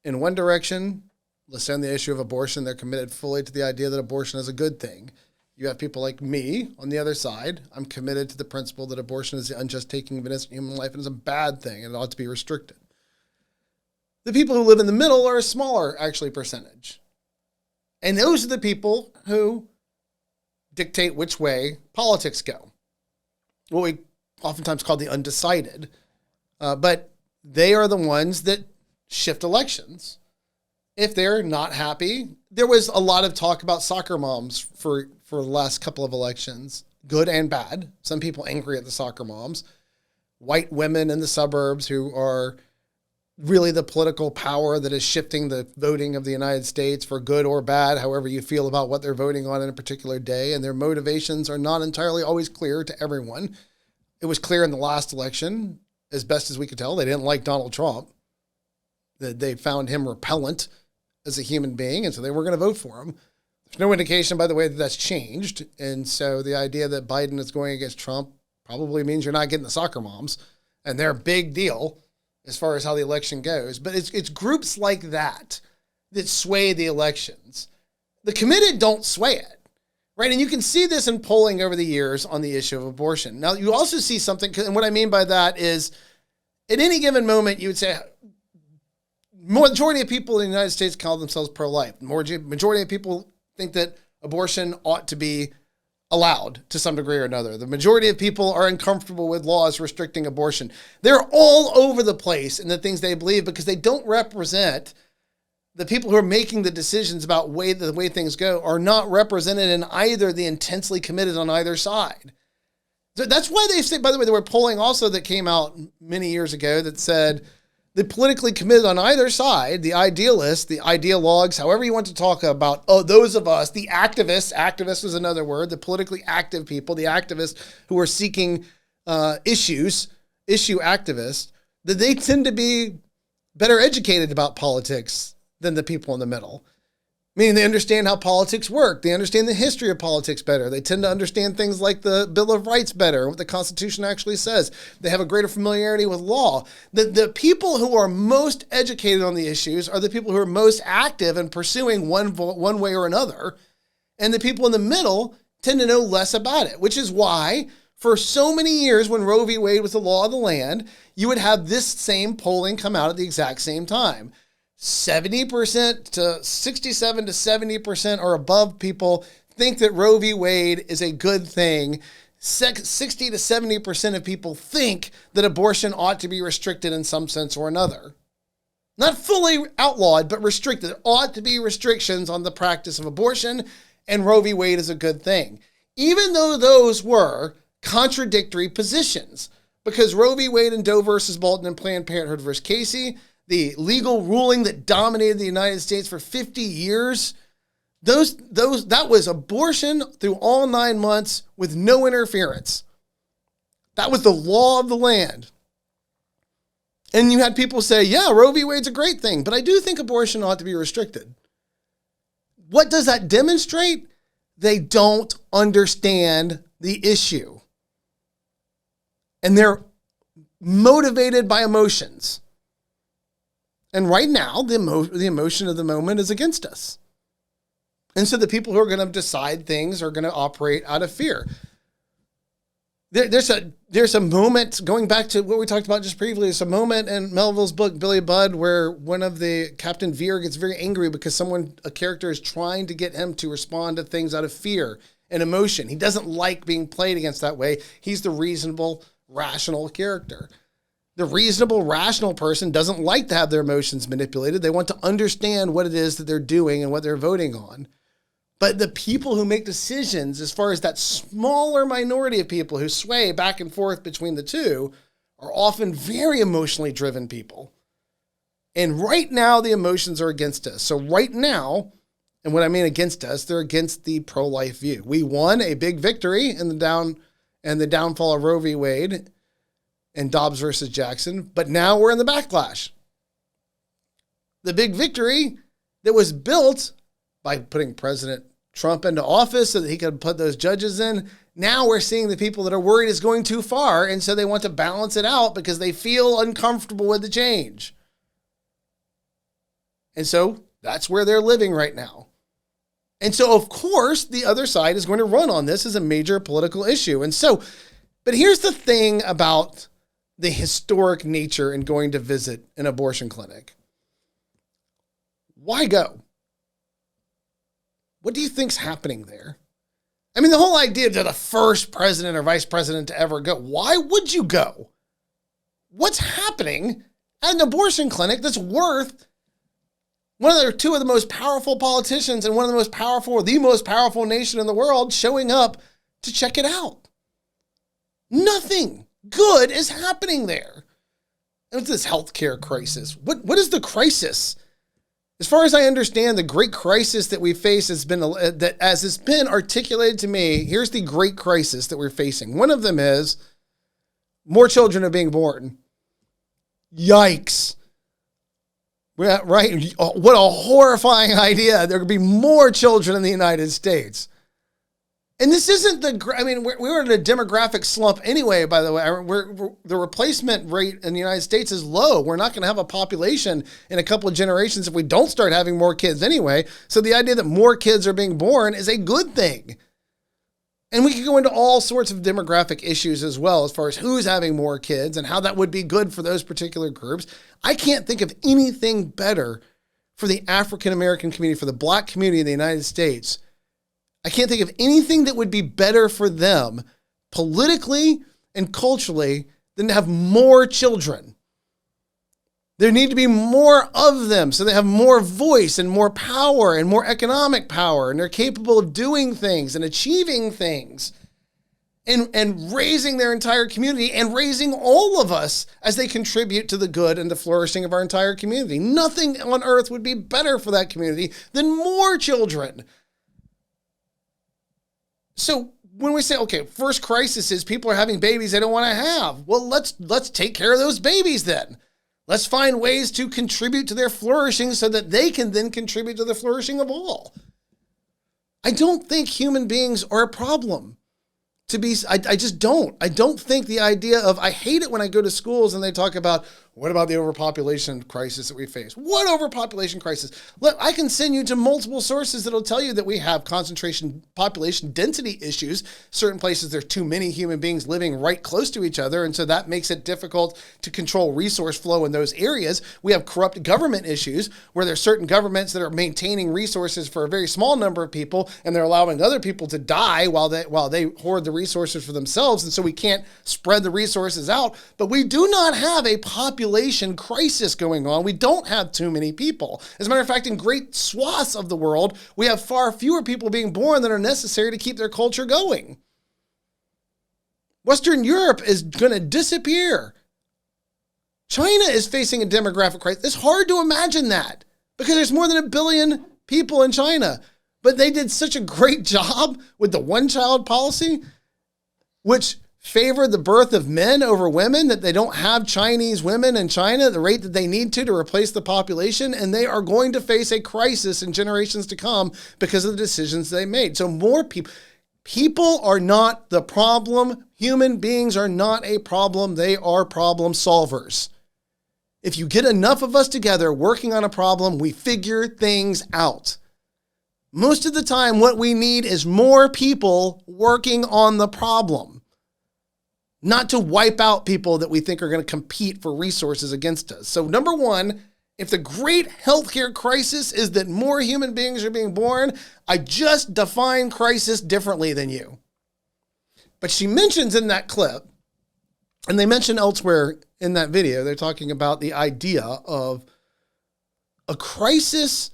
in one direction. Let's say on the issue of abortion, they're committed fully to the idea that abortion is a good thing. You have people like me on the other side. I'm committed to the principle that abortion is the unjust taking of innocent human life and is a bad thing and it ought to be restricted. The people who live in the middle are a smaller, actually, percentage. And those are the people who dictate which way politics go. What we oftentimes call the undecided. But they are the ones that shift elections. If they're not happy, there was a lot of talk about soccer moms for the last couple of elections, good and bad. Some people angry at the soccer moms. White women in the suburbs who are really the political power that is shifting the voting of the United States for good or bad, however you feel about what they're voting on in a particular day. And their motivations are not entirely always clear to everyone. It was clear in the last election, as best as we could tell, they didn't like Donald Trump. That they found him repellent as a human being, and so they were going to vote for him. There's no indication, by the way, that that's changed. And so the idea that Biden is going against Trump probably means you're not getting the soccer moms, and they're a big deal as far as how the election goes. But it's groups like that sway the elections. The committed don't sway it, right? And you can see this in polling over the years on the issue of abortion. Now, you also see something, and what I mean by that is at any given moment, you would say majority of people in the United States call themselves pro-life. Majority of people think that abortion ought to be allowed to some degree or another. The majority of people are uncomfortable with laws restricting abortion. They're all over the place in the things they believe because they don't represent the people who are making the decisions about the way things go are not represented in either the intensely committed on either side. So that's why they say, by the way, there were polling also that came out many years ago that said the politically committed on either side, the idealists, the ideologues, however you want to talk about, those of us, the activists is another word, the politically active people, the activists who are seeking issue activists, that they tend to be better educated about politics than the people in the middle. Meaning they understand how politics work. They understand the history of politics better. They tend to understand things like the Bill of Rights better, what the Constitution actually says. They have a greater familiarity with law. The people who are most educated on the issues are the people who are most active in pursuing one way or another. And the people in the middle tend to know less about it, which is why for so many years when Roe v. Wade was the law of the land, you would have this same polling come out at the exact same time. 70% to 67 to 70% or above people think that Roe v. Wade is a good thing. 60 to 70% of people think that abortion ought to be restricted in some sense or another. Not fully outlawed, but restricted. There ought to be restrictions on the practice of abortion, and Roe v. Wade is a good thing. Even though those were contradictory positions, because Roe v. Wade and Doe versus Bolton and Planned Parenthood versus Casey, the legal ruling that dominated the United States for 50 years, that was abortion through all 9 months with no interference. That was the law of the land. And you had people say, yeah, Roe v. Wade's a great thing, but I do think abortion ought to be restricted. What does that demonstrate? They don't understand the issue. And they're motivated by emotions. And right now, the emotion of the moment is against us. And so the people who are going to decide things are going to operate out of fear. There's a moment, going back to what we talked about just previously, there's a moment in Melville's book, Billy Budd, where one of the Captain Vere gets very angry because a character is trying to get him to respond to things out of fear and emotion. He doesn't like being played against that way. He's the reasonable, rational character. The reasonable, rational person doesn't like to have their emotions manipulated. They want to understand what it is that they're doing and what they're voting on. But the people who make decisions, as far as that smaller minority of people who sway back and forth between the two, are often very emotionally driven people. And right now, the emotions are against us. So right now, and what I mean against us, they're against the pro-life view. We won a big victory in the downfall of Roe v. Wade and Dobbs versus Jackson, but now we're in the backlash. The big victory that was built by putting President Trump into office so that he could put those judges in, now we're seeing the people that are worried is going too far, and so they want to balance it out because they feel uncomfortable with the change. And so that's where they're living right now. And so, of course, the other side is going to run on this as a major political issue. And so, but here's the thing about the historic nature in going to visit an abortion clinic. Why go? What do you think's happening there? I mean, the whole idea that the first president or vice president to ever go, why would you go? What's happening at an abortion clinic that's worth two of the most powerful politicians and the most powerful nation in the world showing up to check it out? Nothing good is happening there. And it's this healthcare crisis. What is the crisis? As far as I understand, the great crisis that we face has been, that as it's been articulated to me, here's the great crisis that we're facing. One of them is more children are being born. Yikes. Right? What a horrifying idea. There could be more children in the United States. And this isn't we're in a demographic slump anyway, by the way. The replacement rate in the United States is low. We're not going to have a population in a couple of generations if we don't start having more kids anyway. So the idea that more kids are being born is a good thing. And we can go into all sorts of demographic issues as well, as far as who's having more kids and how that would be good for those particular groups. I can't think of anything better for the African American community, for the Black community in the United States. I can't think of anything that would be better for them politically and culturally than to have more children. There need to be more of them so they have more voice and more power and more economic power, and they're capable of doing things and achieving things. and raising their entire community and raising all of us as they contribute to the good and the flourishing of our entire community. Nothing on earth would be better for that community than more children. So when we say, okay, first crisis is people are having babies they don't want to have. Well, let's take care of those babies then. Let's find ways to contribute to their flourishing so that they can then contribute to the flourishing of all. I don't think human beings are a problem. I just don't. I don't think the idea of, I hate it when I go to schools and they talk about, what about the overpopulation crisis that we face? What overpopulation crisis? Look, I can send you to multiple sources that'll tell you that we have concentration, population density issues. Certain places, there's too many human beings living right close to each other, and so that makes it difficult to control resource flow in those areas. We have corrupt government issues where there's certain governments that are maintaining resources for a very small number of people, and they're allowing other people to die while they hoard the resources for themselves, and so we can't spread the resources out. But we do not have a population crisis going on. We don't have too many people. As a matter of fact, in great swaths of the world, we have far fewer people being born than are necessary to keep their culture going. Western Europe is going to disappear. China is facing a demographic crisis. It's hard to imagine that because there's more than 1 billion people in China. But they did such a great job with the one-child policy, which favored the birth of men over women, that they don't have Chinese women in China at the rate that they need to replace the population, and they are going to face a crisis in generations to come because of the decisions they made. So more people are not the problem. Human beings are not a problem. They are problem solvers. If you get enough of us together working on a problem, we figure things out. Most of the time, what we need is more people working on the problem. Not to wipe out people that we think are going to compete for resources against us. So number one, if the great healthcare crisis is that more human beings are being born, I just define crisis differently than you. But she mentions in that clip, and they mention elsewhere in that video, they're talking about the idea of a crisis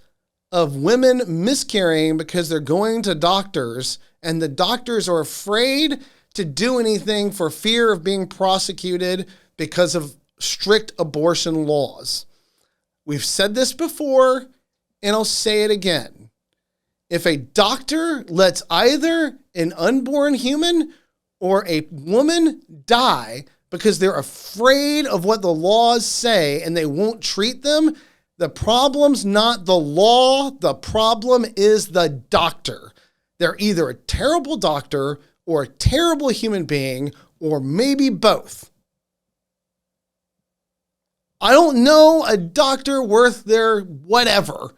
of women miscarrying because they're going to doctors and the doctors are afraid to do anything for fear of being prosecuted because of strict abortion laws. We've said this before, and I'll say it again. If a doctor lets either an unborn human or a woman die because they're afraid of what the laws say and they won't treat them, the problem's not the law, the problem is the doctor. They're either a terrible doctor or a terrible human being, or maybe both. I don't know a doctor worth their whatever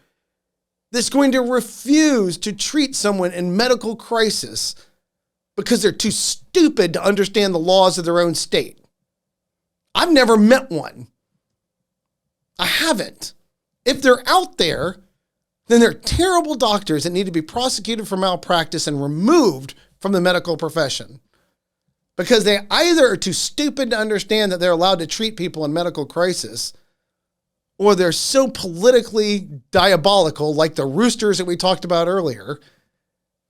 that's going to refuse to treat someone in medical crisis because they're too stupid to understand the laws of their own state. I've never met one. I haven't. If they're out there, then they're terrible doctors that need to be prosecuted for malpractice and removed from the medical profession because they either are too stupid to understand that they're allowed to treat people in medical crisis, or they're so politically diabolical, like the roosters that we talked about earlier,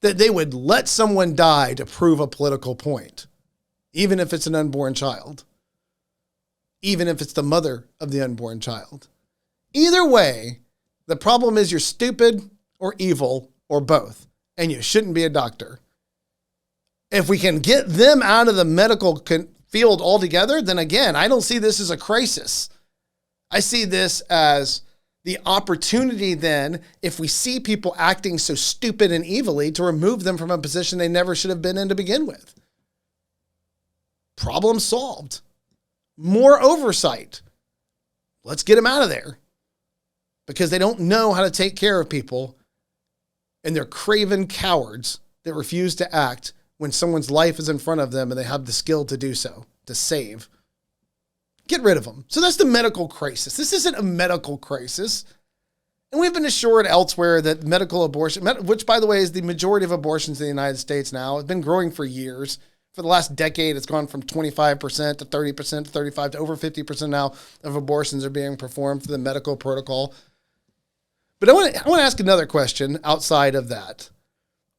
that they would let someone die to prove a political point, even if it's an unborn child, even if it's the mother of the unborn child. Either way, the problem is you're stupid or evil or both, and you shouldn't be a doctor. If we can get them out of the medical field altogether, then again, I don't see this as a crisis. I see this as the opportunity then, if we see people acting so stupid and evilly, to remove them from a position they never should have been in to begin with. Problem solved. More oversight. Let's get them out of there because they don't know how to take care of people, and they're craven cowards that refuse to act when someone's life is in front of them and they have the skill to do so, to save. Get rid of them. So that's the medical crisis. This isn't a medical crisis. And we've been assured elsewhere that medical abortion, which by the way is the majority of abortions in the United States now, has been growing for years. For the last decade, it's gone from 25% to 30% to 35% to over 50% now of abortions are being performed through the medical protocol. But I want to ask another question outside of that.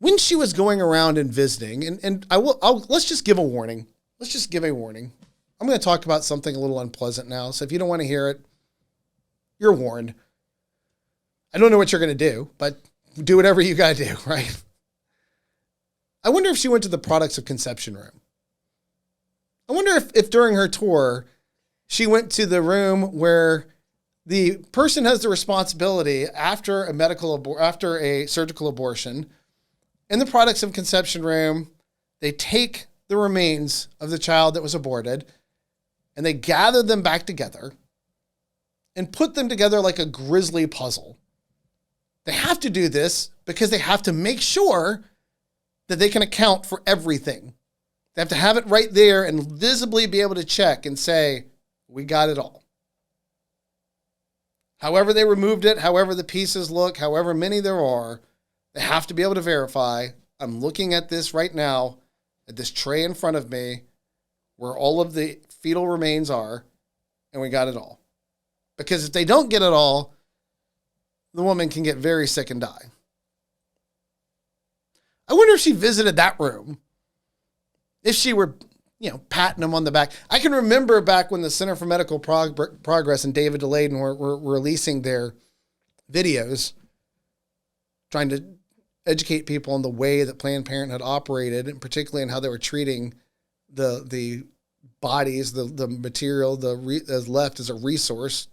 when she was going around and visiting, and let's just give a warning. Let's just give a warning. I'm going to talk about something a little unpleasant now. So if you don't want to hear it, you're warned. I don't know what you're going to do, but do whatever you got to do, right? I wonder if she went to the products of conception room. I wonder if during her tour, she went to the room where the person has the responsibility after a surgical abortion. In the products of conception room, they take the remains of the child that was aborted and they gather them back together and put them together like a grisly puzzle. They have to do this because they have to make sure that they can account for everything. They have to have it right there and visibly be able to check and say, we got it all. However they removed it, however the pieces look, however many there are, they have to be able to verify, I'm looking at this right now, at this tray in front of me, where all of the fetal remains are, and we got it all. Because if they don't get it all, the woman can get very sick and die. I wonder if she visited that room. If she were, patting them on the back. I can remember back when the Center for Medical Progress and David DeLayden were releasing their videos, trying to educate people on the way that Planned Parenthood operated, and particularly in how they were treating the bodies, the material, as left as a resource.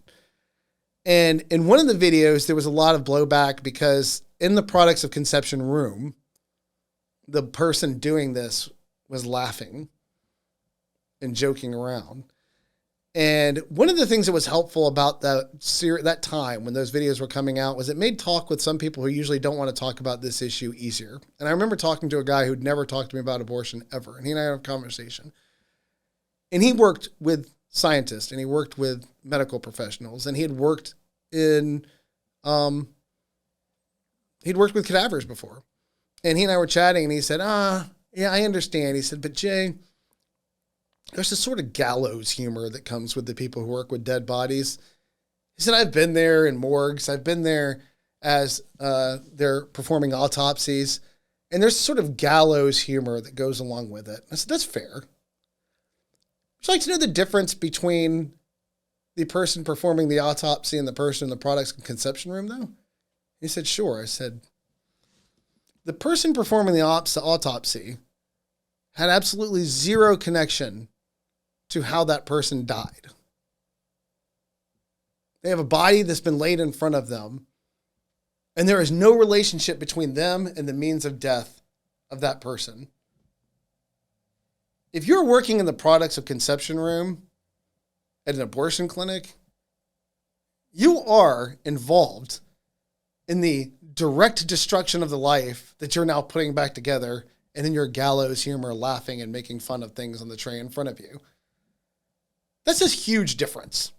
And in one of the videos, there was a lot of blowback because in the products of conception room, the person doing this was laughing and joking around. And one of the things that was helpful about that time when those videos were coming out was it made talk with some people who usually don't want to talk about this issue easier. And I remember talking to a guy who'd never talked to me about abortion ever. And he and I had a conversation. And he worked with scientists and he worked with medical professionals and he had worked with cadavers before. And he and I were chatting and he said, yeah, I understand. He said, but Jay, there's this sort of gallows humor that comes with the people who work with dead bodies. He said, I've been there in morgues. I've been there as they're performing autopsies. And there's sort of gallows humor that goes along with it. I said, that's fair. Would you like to know the difference between the person performing the autopsy and the person in the products conception room, though? He said, sure. I said, the person performing the autopsy had absolutely zero connection to how that person died. They have a body that's been laid in front of them, and there is no relationship between them and the means of death of that person. If you're working in the products of conception room at an abortion clinic, you are involved in the direct destruction of the life that you're now putting back together, and in your gallows humor, laughing and making fun of things on the tray in front of you. That's a huge difference.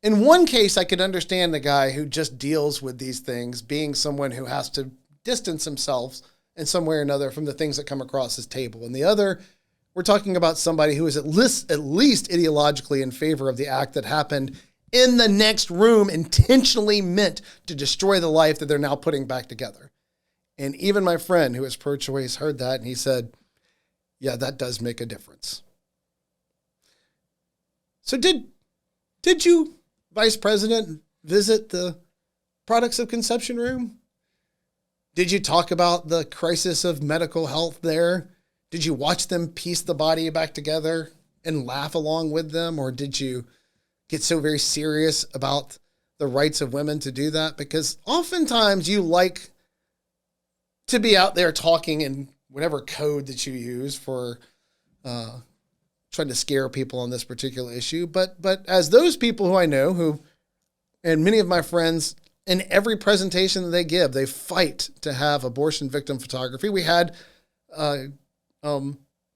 In one case, I could understand the guy who just deals with these things being someone who has to distance himself in some way or another from the things that come across his table. And the other, we're talking about somebody who is at least ideologically in favor of the act that happened in the next room, intentionally meant to destroy the life that they're now putting back together. And even my friend who is pro-choice heard that and he said, yeah, that does make a difference. So did you, Vice President, visit the products of conception room? Did you talk about the crisis of medical health there? Did you watch them piece the body back together and laugh along with them? Or did you get so very serious about the rights of women to do that? Because oftentimes you like to be out there talking in whatever code that you use for trying to scare people on this particular issue. But as those people who I know, who, and many of my friends, in every presentation that they give, they fight to have abortion victim photography. We had a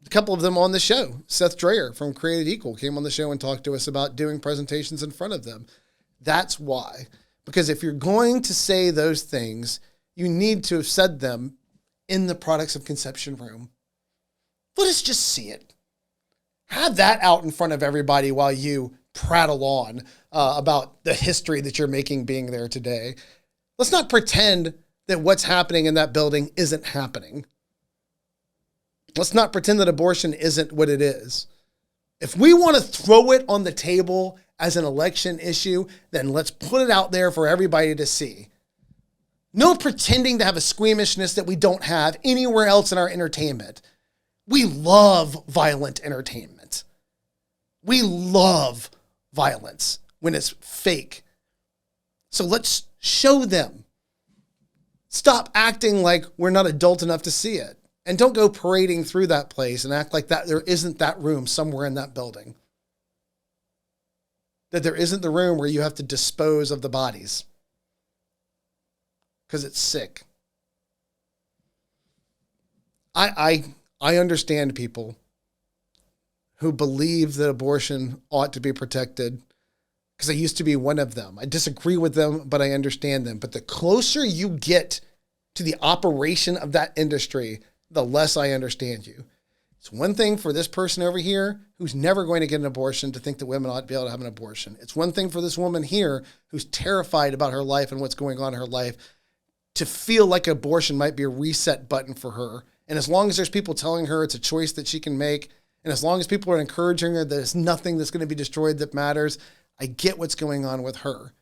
couple of them on the show. Seth Dreyer from Created Equal came on the show and talked to us about doing presentations in front of them. That's why. Because if you're going to say those things, you need to have said them in the products of conception room. Let us just see it. Have that out in front of everybody while you prattle on about the history that you're making being there today. Let's not pretend that what's happening in that building isn't happening. Let's not pretend that abortion isn't what it is. If we want to throw it on the table as an election issue, then let's put it out there for everybody to see. No pretending to have a squeamishness that we don't have anywhere else in our entertainment. We love violent entertainment. We love violence when it's fake. So let's show them. Stop acting like we're not adult enough to see it. And don't go parading through that place and act like that there isn't that room somewhere in that building. That there isn't the room where you have to dispose of the bodies. Because it's sick. I understand people who believe that abortion ought to be protected, because I used to be one of them. I disagree with them, but I understand them. But the closer you get to the operation of that industry, the less I understand you. It's one thing for this person over here who's never going to get an abortion to think that women ought to be able to have an abortion. It's one thing for this woman here who's terrified about her life and what's going on in her life to feel like abortion might be a reset button for her. And as long as there's people telling her it's a choice that she can make, and as long as people are encouraging her that there's nothing that's going to be destroyed that matters, I get what's going on with her.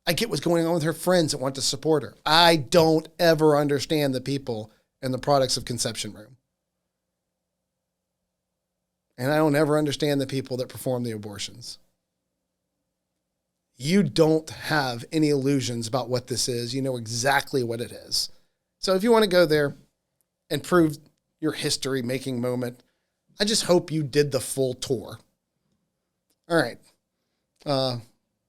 I get what's going on with her friends that want to support her. I don't ever understand the people in the products of conception room. And I don't ever understand the people that perform the abortions. You don't have any illusions about what this is. You know exactly what it is. So if you want to go there and prove your history-making moment, I just hope you did the full tour. All right. And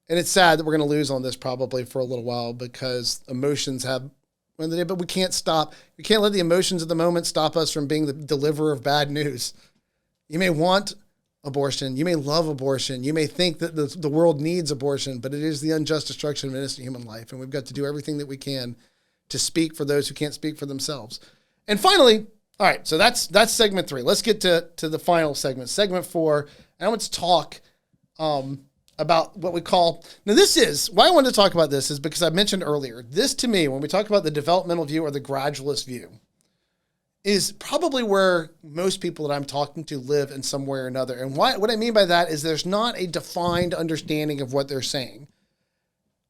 it's sad that we're going to lose on this probably for a little while because emotions have, but we can't stop. We can't let the emotions of the moment stop us from being the deliverer of bad news. You may want abortion. You may love abortion. You may think that the world needs abortion, but it is the unjust destruction of innocent human life. And we've got to do everything that we can to speak for those who can't speak for themselves. And finally, all right, so that's segment 3. Let's get to the final segment, segment 4. And I want to talk about what we call, now this is, why I wanted to talk about this is because I mentioned earlier, this to me, when we talk about the developmental view or the gradualist view, is probably where most people that I'm talking to live in some way or another. And what I mean by that is there's not a defined understanding of what they're saying.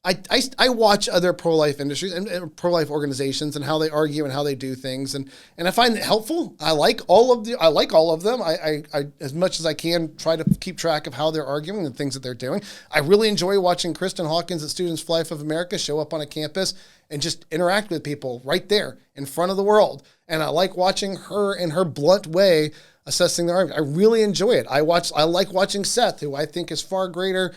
I watch other pro-life industries and pro-life organizations and how they argue and how they do things. And I find it helpful. I like all of them. I as much as I can try to keep track of how they're arguing and things that they're doing. I really enjoy watching Kristen Hawkins at Students for Life of America show up on a campus and just interact with people right there in front of the world. And I like watching her in her blunt way assessing their argument. I really enjoy it. I like watching Seth, who I think is far greater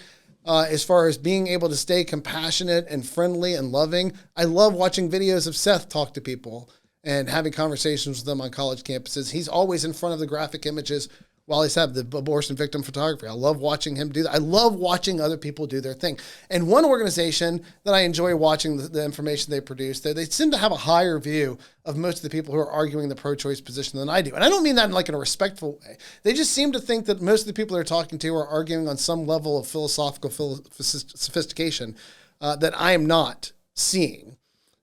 as far as being able to stay compassionate and friendly and loving. I love watching videos of Seth talk to people and having conversations with them on college campuses. He's always in front of the graphic images while he's having the abortion victim photography. I love watching him do that. I love watching other people do their thing. And one organization that I enjoy watching the information they produce, they seem to have a higher view of most of the people who are arguing the pro-choice position than I do. And I don't mean that in a respectful way. They just seem to think that most of the people they're talking to are arguing on some level of philosophical sophistication that I am not seeing.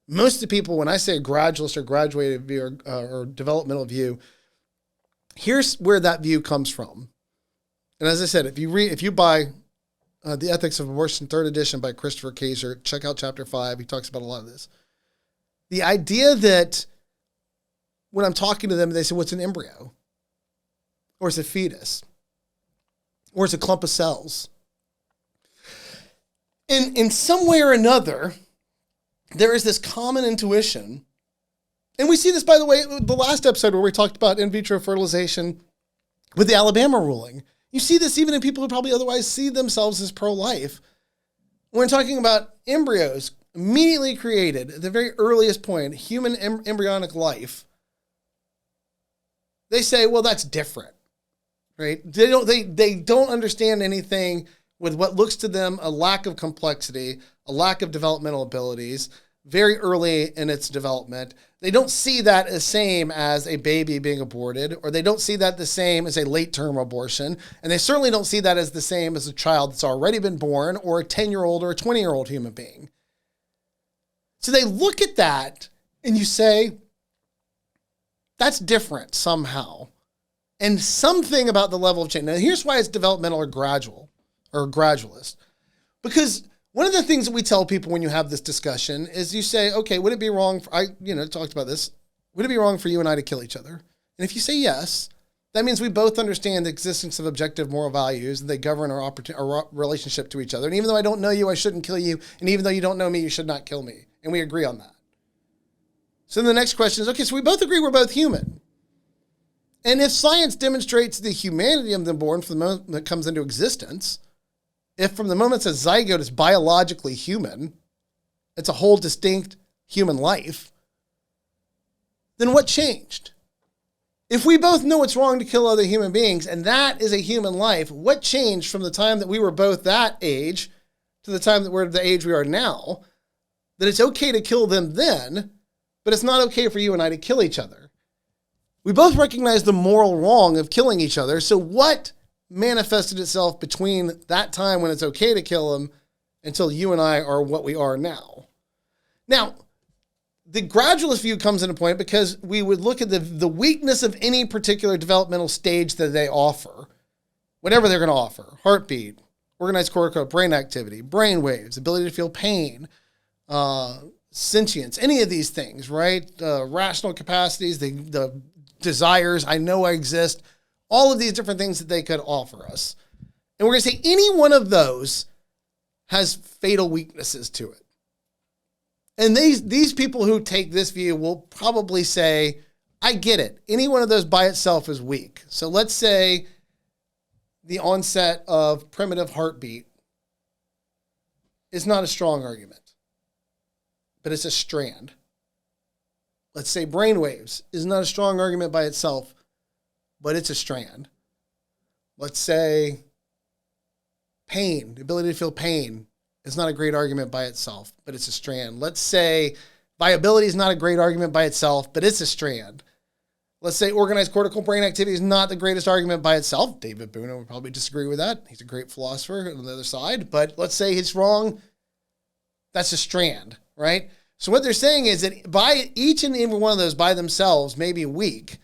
Most of the people, when I say a gradualist or graduated view or developmental view, here's where that view comes from. And as I said, if you buy The Ethics of Abortion, 3rd edition by Christopher Kaiser, check out chapter 5. He talks about a lot of this. The idea that when I'm talking to them, they say, what's an embryo? Or it's a fetus? Or it's a clump of cells? In some way or another, there is this common intuition. And we see this, by the way, the last episode where we talked about in vitro fertilization with the Alabama ruling. You see this even in people who probably otherwise see themselves as pro-life. When talking about embryos immediately created at the very earliest point, human embryonic life, they say, well, that's different, right? They don't understand anything with what looks to them a lack of complexity, a lack of developmental abilities, very early in its development. They don't see that as same as a baby being aborted, or they don't see that the same as a late-term abortion, and they certainly don't see that as the same as a child that's already been born, or a 10-year-old or a 20-year-old human being. So they look at that and you say, that's different somehow. And something about the level of change. Now, here's why it's developmental or gradual or gradualist. Because one of the things that we tell people when you have this discussion is you say, okay, would it be wrong for, talked about this. Would it be wrong for you and I to kill each other? And if you say yes, that means we both understand the existence of objective moral values and they govern our relationship to each other. And even though I don't know you, I shouldn't kill you. And even though you don't know me, you should not kill me. And we agree on that. So then the next question is, okay, so we both agree we're both human. And if science demonstrates the humanity of the born from the moment that comes into existence, if from the moment it's a zygote is biologically human, it's a whole distinct human life, then what changed? If we both know it's wrong to kill other human beings, and that is a human life, what changed from the time that we were both that age to the time that we're the age we are now, that it's okay to kill them then, but it's not okay for you and I to kill each other? We both recognize the moral wrong of killing each other, so what manifested itself between that time when it's okay to kill them until you and I are what we are now? Now, the gradualist view comes into point because we would look at the weakness of any particular developmental stage that they offer, whatever they're going to offer: heartbeat, organized cortical brain activity, brain waves, ability to feel pain, sentience, any of these things, right? Rational capacities, the desires, I know I exist, all of these different things that they could offer us. And we're going to say any one of those has fatal weaknesses to it. And these people who take this view will probably say, I get it. Any one of those by itself is weak. So let's say the onset of primitive heartbeat is not a strong argument, but it's a strand. Let's say brainwaves is not a strong argument by itself, but it's a strand. Let's say pain, the ability to feel pain, is not a great argument by itself, but it's a strand. Let's say viability is not a great argument by itself, but it's a strand. Let's say organized cortical brain activity is not the greatest argument by itself. David Boone would probably disagree with that. He's a great philosopher on the other side, but let's say he's wrong. That's a strand, right? So what they're saying is that by each and every one of those by themselves may be weak,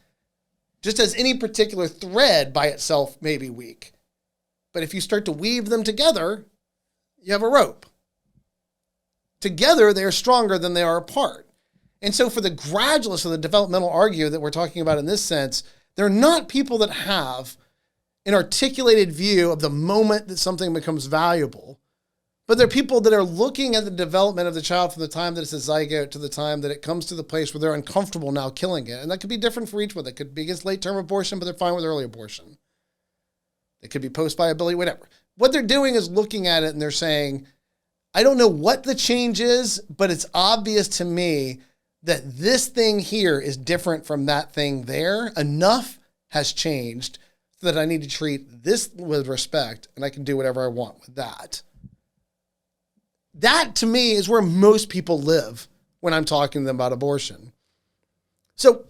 just as any particular thread by itself may be weak. But if you start to weave them together, you have a rope. Together, they are stronger than they are apart. And so for the gradualists or the developmental argue that we're talking about in this sense, they're not people that have an articulated view of the moment that something becomes valuable, but they're people that are looking at the development of the child from the time that it's a zygote to the time that it comes to the place where they're uncomfortable now killing it. And that could be different for each one. That could be against late-term abortion, but they're fine with early abortion. It could be post-viability, whatever. What they're doing is looking at it and they're saying, I don't know what the change is, but it's obvious to me that this thing here is different from that thing there. Enough has changed so that I need to treat this with respect and I can do whatever I want with that. That to me is where most people live when I'm talking to them about abortion. So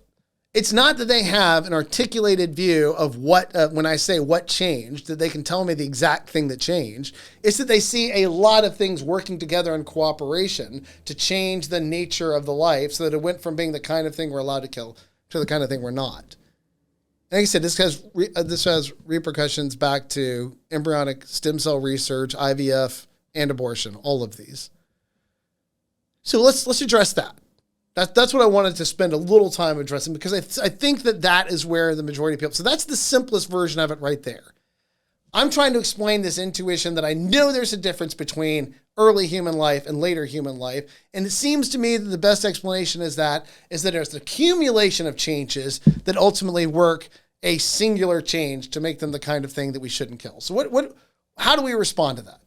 it's not that they have an articulated view of what, when I say what changed, that they can tell me the exact thing that changed. It's that they see a lot of things working together in cooperation to change the nature of the life so that it went from being the kind of thing we're allowed to kill to the kind of thing we're not. Like I said, this has repercussions back to embryonic stem cell research, IVF, and abortion, all of these. So let's address that. That's what I wanted to spend a little time addressing because I think that is where the majority of people, so that's the simplest version of it right there. I'm trying to explain this intuition that I know there's a difference between early human life and later human life. And it seems to me that the best explanation is that there's the accumulation of changes that ultimately work a singular change to make them the kind of thing that we shouldn't kill. So how do we respond to that?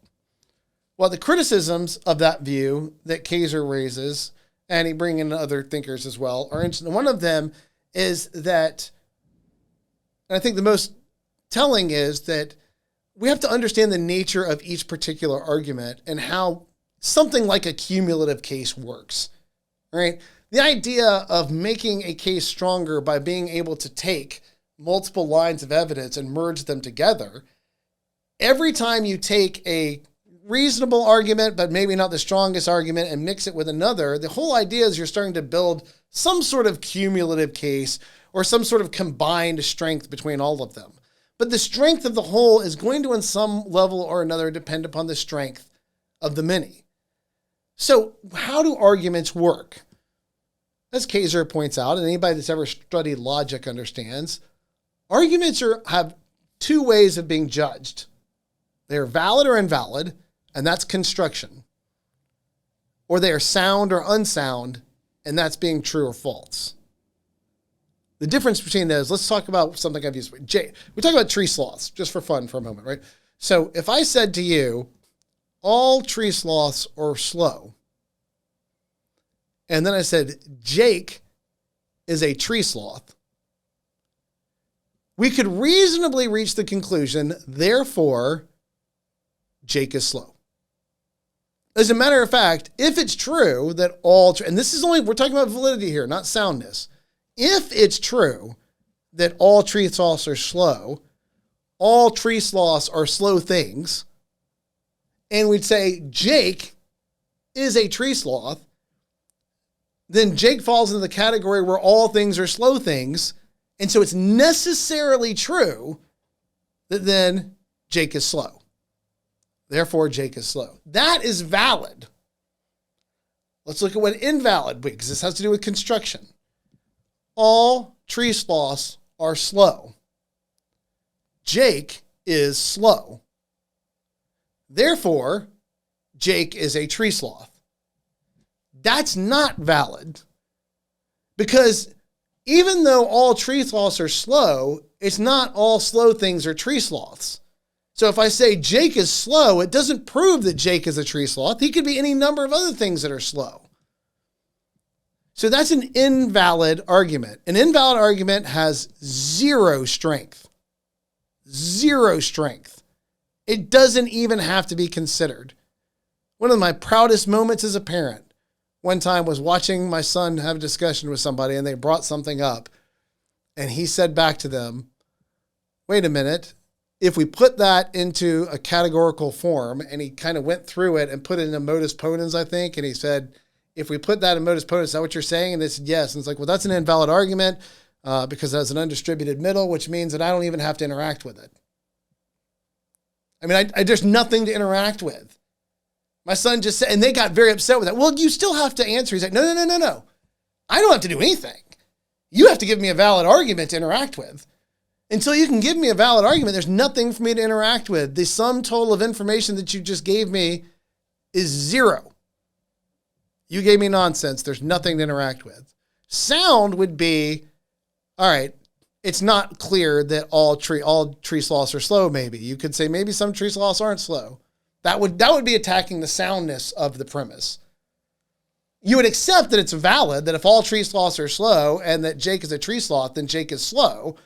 Well, the criticisms of that view that Kaiser raises, and he brings in other thinkers as well, are interesting. One of them is that, and I think the most telling is that we have to understand the nature of each particular argument and how something like a cumulative case works, right? The idea of making a case stronger by being able to take multiple lines of evidence and merge them together, every time you take a reasonable argument, but maybe not the strongest argument, and mix it with another, the whole idea is you're starting to build some sort of cumulative case or some sort of combined strength between all of them. But the strength of the whole is going to, in some level or another, depend upon the strength of the many. So how do arguments work? As Kaiser points out, and anybody that's ever studied logic understands, arguments have two ways of being judged. They are valid or invalid, and that's construction. Or they are sound or unsound, and that's being true or false. The difference between those, let's talk about something I've used. We talk about tree sloths, just for fun for a moment, right? So if I said to you, all tree sloths are slow, and then I said, Jake is a tree sloth, we could reasonably reach the conclusion, therefore, Jake is slow. As a matter of fact, if it's true that and this is only, we're talking about validity here, not soundness. If it's true that all tree sloths are slow, all tree sloths are slow things, and we'd say Jake is a tree sloth, then Jake falls into the category where all things are slow things, and so it's necessarily true that then Jake is slow. Therefore, Jake is slow. That is valid. Let's look at what invalid, because this has to do with construction. All tree sloths are slow. Jake is slow. Therefore, Jake is a tree sloth. That's not valid, because even though all tree sloths are slow, it's not all slow things are tree sloths. So if I say Jake is slow, it doesn't prove that Jake is a tree sloth. He could be any number of other things that are slow. So that's an invalid argument. An invalid argument has zero strength. Zero strength. It doesn't even have to be considered. One of my proudest moments as a parent one time was watching my son have a discussion with somebody, and they brought something up, and he said back to them, wait a minute, if we put that into a categorical form, and he kind of went through it and put it in a modus ponens, I think, and he said, if we put that in modus ponens, is that what you're saying? And they said, yes. And it's like, well, that's an invalid argument because that's an undistributed middle, which means that I don't even have to interact with it. I mean, there's nothing to interact with. My son just said, and they got very upset with that. Well, you still have to answer. He's like, no. I don't have to do anything. You have to give me a valid argument to interact with. Until you can give me a valid argument, there's nothing for me to interact with. The sum total of information that you just gave me is zero. You gave me nonsense. There's nothing to interact with. Sound would be, all right, it's not clear that all tree sloths are slow, maybe. You could say maybe some tree sloths aren't slow. That would be attacking the soundness of the premise. You would accept that it's valid, that if all tree sloths are slow and that Jake is a tree sloth, then Jake is slow.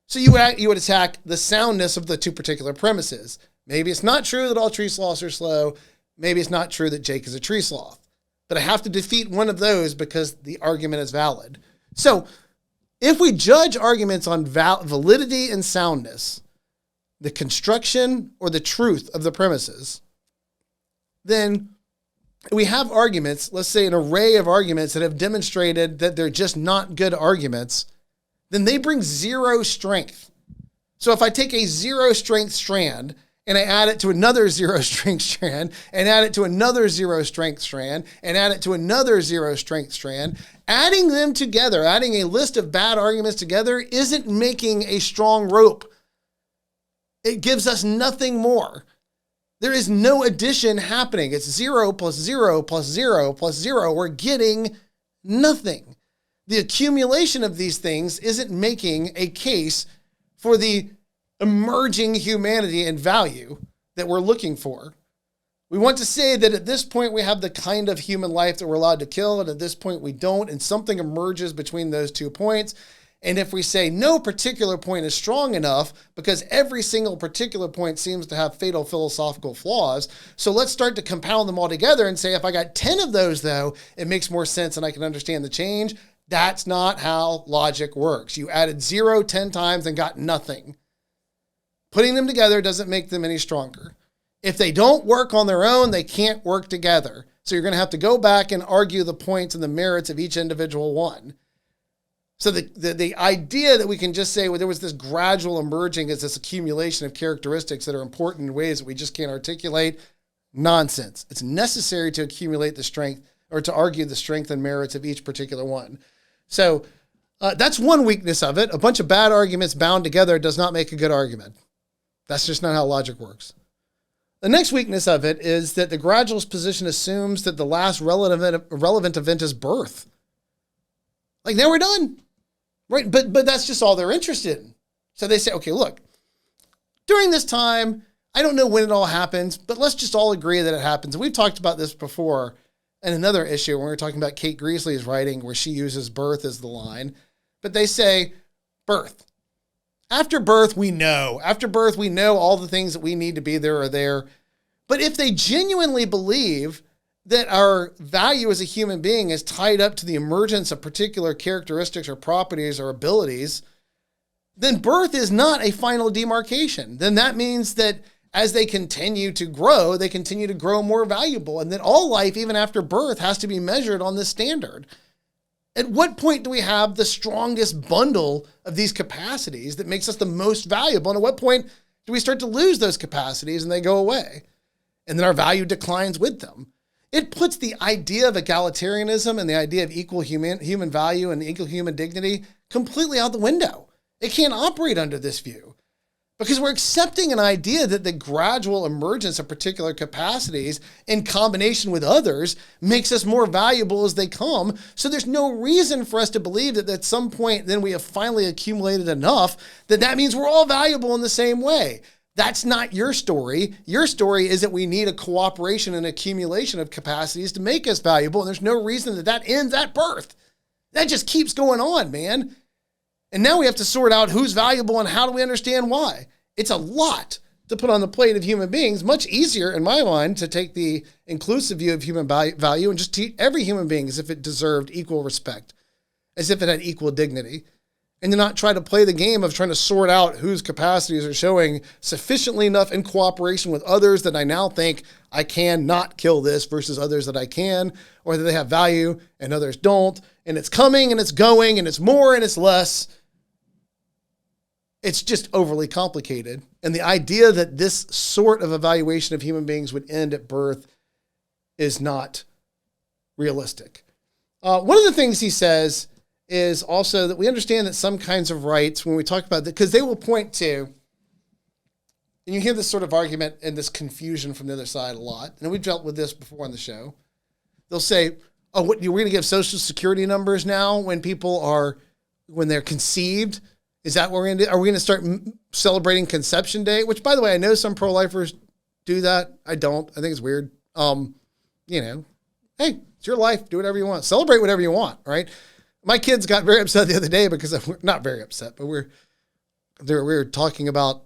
So you would attack the soundness of the two particular premises. Maybe it's not true that all tree sloths are slow. Maybe it's not true that Jake is a tree sloth. But I have to defeat one of those because the argument is valid. So if we judge arguments on validity and soundness, the construction or the truth of the premises, then we have arguments, let's say an array of arguments that have demonstrated that they're just not good arguments, then they bring zero strength. So if I take a zero strength strand and I add it to another zero strength strand and add it to another zero strength strand and add it to another zero strength strand, adding them together, adding a list of bad arguments together isn't making a strong rope. It gives us nothing more. There is no addition happening. It's 0 plus 0 plus 0 plus 0. We're getting nothing. The accumulation of these things isn't making a case for the emerging humanity and value that we're looking for. We want to say that at this point we have the kind of human life that we're allowed to kill, and at this point we don't, and something emerges between those 2 points. And if we say no particular point is strong enough, because every single particular point seems to have fatal philosophical flaws, so let's start to compound them all together and say if I got 10 of those, though, it makes more sense and I can understand the change. That's not how logic works. You added 0 10 times and got nothing. Putting them together doesn't make them any stronger. If they don't work on their own, they can't work together. So you're going to have to go back and argue the points and the merits of each individual one. So the idea that we can just say, well, there was this gradual emerging as this accumulation of characteristics that are important in ways that we just can't articulate, nonsense. It's necessary to accumulate the strength or to argue the strength and merits of each particular one. So that's one weakness of it. A bunch of bad arguments bound together does not make a good argument. That's just not how logic works. The next weakness of it is that the gradualist position assumes that the last relevant event is birth. Like, now we're done. Right? But that's just all they're interested in. So they say, okay, look, during this time, I don't know when it all happens, but let's just all agree that it happens. And we've talked about this before in another issue when we were talking about Kate Greasley's writing where she uses birth as the line. But they say birth. After birth, we know. After birth, we know all the things that we need to be there are there. But if they genuinely believe that our value as a human being is tied up to the emergence of particular characteristics or properties or abilities, then birth is not a final demarcation. Then that means that as they continue to grow more valuable, and that all life, even after birth, has to be measured on this standard. At what point do we have the strongest bundle of these capacities that makes us the most valuable? And at what point do we start to lose those capacities and they go away? And then our value declines with them. It puts the idea of egalitarianism and the idea of equal human value and equal human dignity completely out the window. It can't operate under this view because we're accepting an idea that the gradual emergence of particular capacities in combination with others makes us more valuable as they come. So there's no reason for us to believe that at some point then we have finally accumulated enough that means we're all valuable in the same way. That's not your story. Your story is that we need a cooperation and accumulation of capacities to make us valuable. And there's no reason that ends at birth. That just keeps going on, man. And now we have to sort out who's valuable and how do we understand why. It's a lot to put on the plate of human beings. Much easier, in my mind, to take the inclusive view of human value and just treat every human being as if it deserved equal respect, as if it had equal dignity. And to not try to play the game of trying to sort out whose capacities are showing sufficiently enough in cooperation with others that I now think I can not kill this versus others that I can, or that they have value and others don't. And it's coming and it's going and it's more and it's less. It's just overly complicated. And the idea that this sort of evaluation of human beings would end at birth is not realistic. One of the things he says is also that we understand that some kinds of rights, when we talk about that, because they will point to, and you hear this sort of argument and this confusion from the other side a lot, and we've dealt with this before on the show. They'll say, oh, we're going to give social security numbers now when they're conceived? Is that what we're going to do? Are we going to start celebrating conception day? Which, by the way, I know some pro-lifers do that. I don't. I think it's weird. Hey, it's your life. Do whatever you want. Celebrate whatever you want, right? My kids got very upset the other day because we're not very upset, but we were talking about,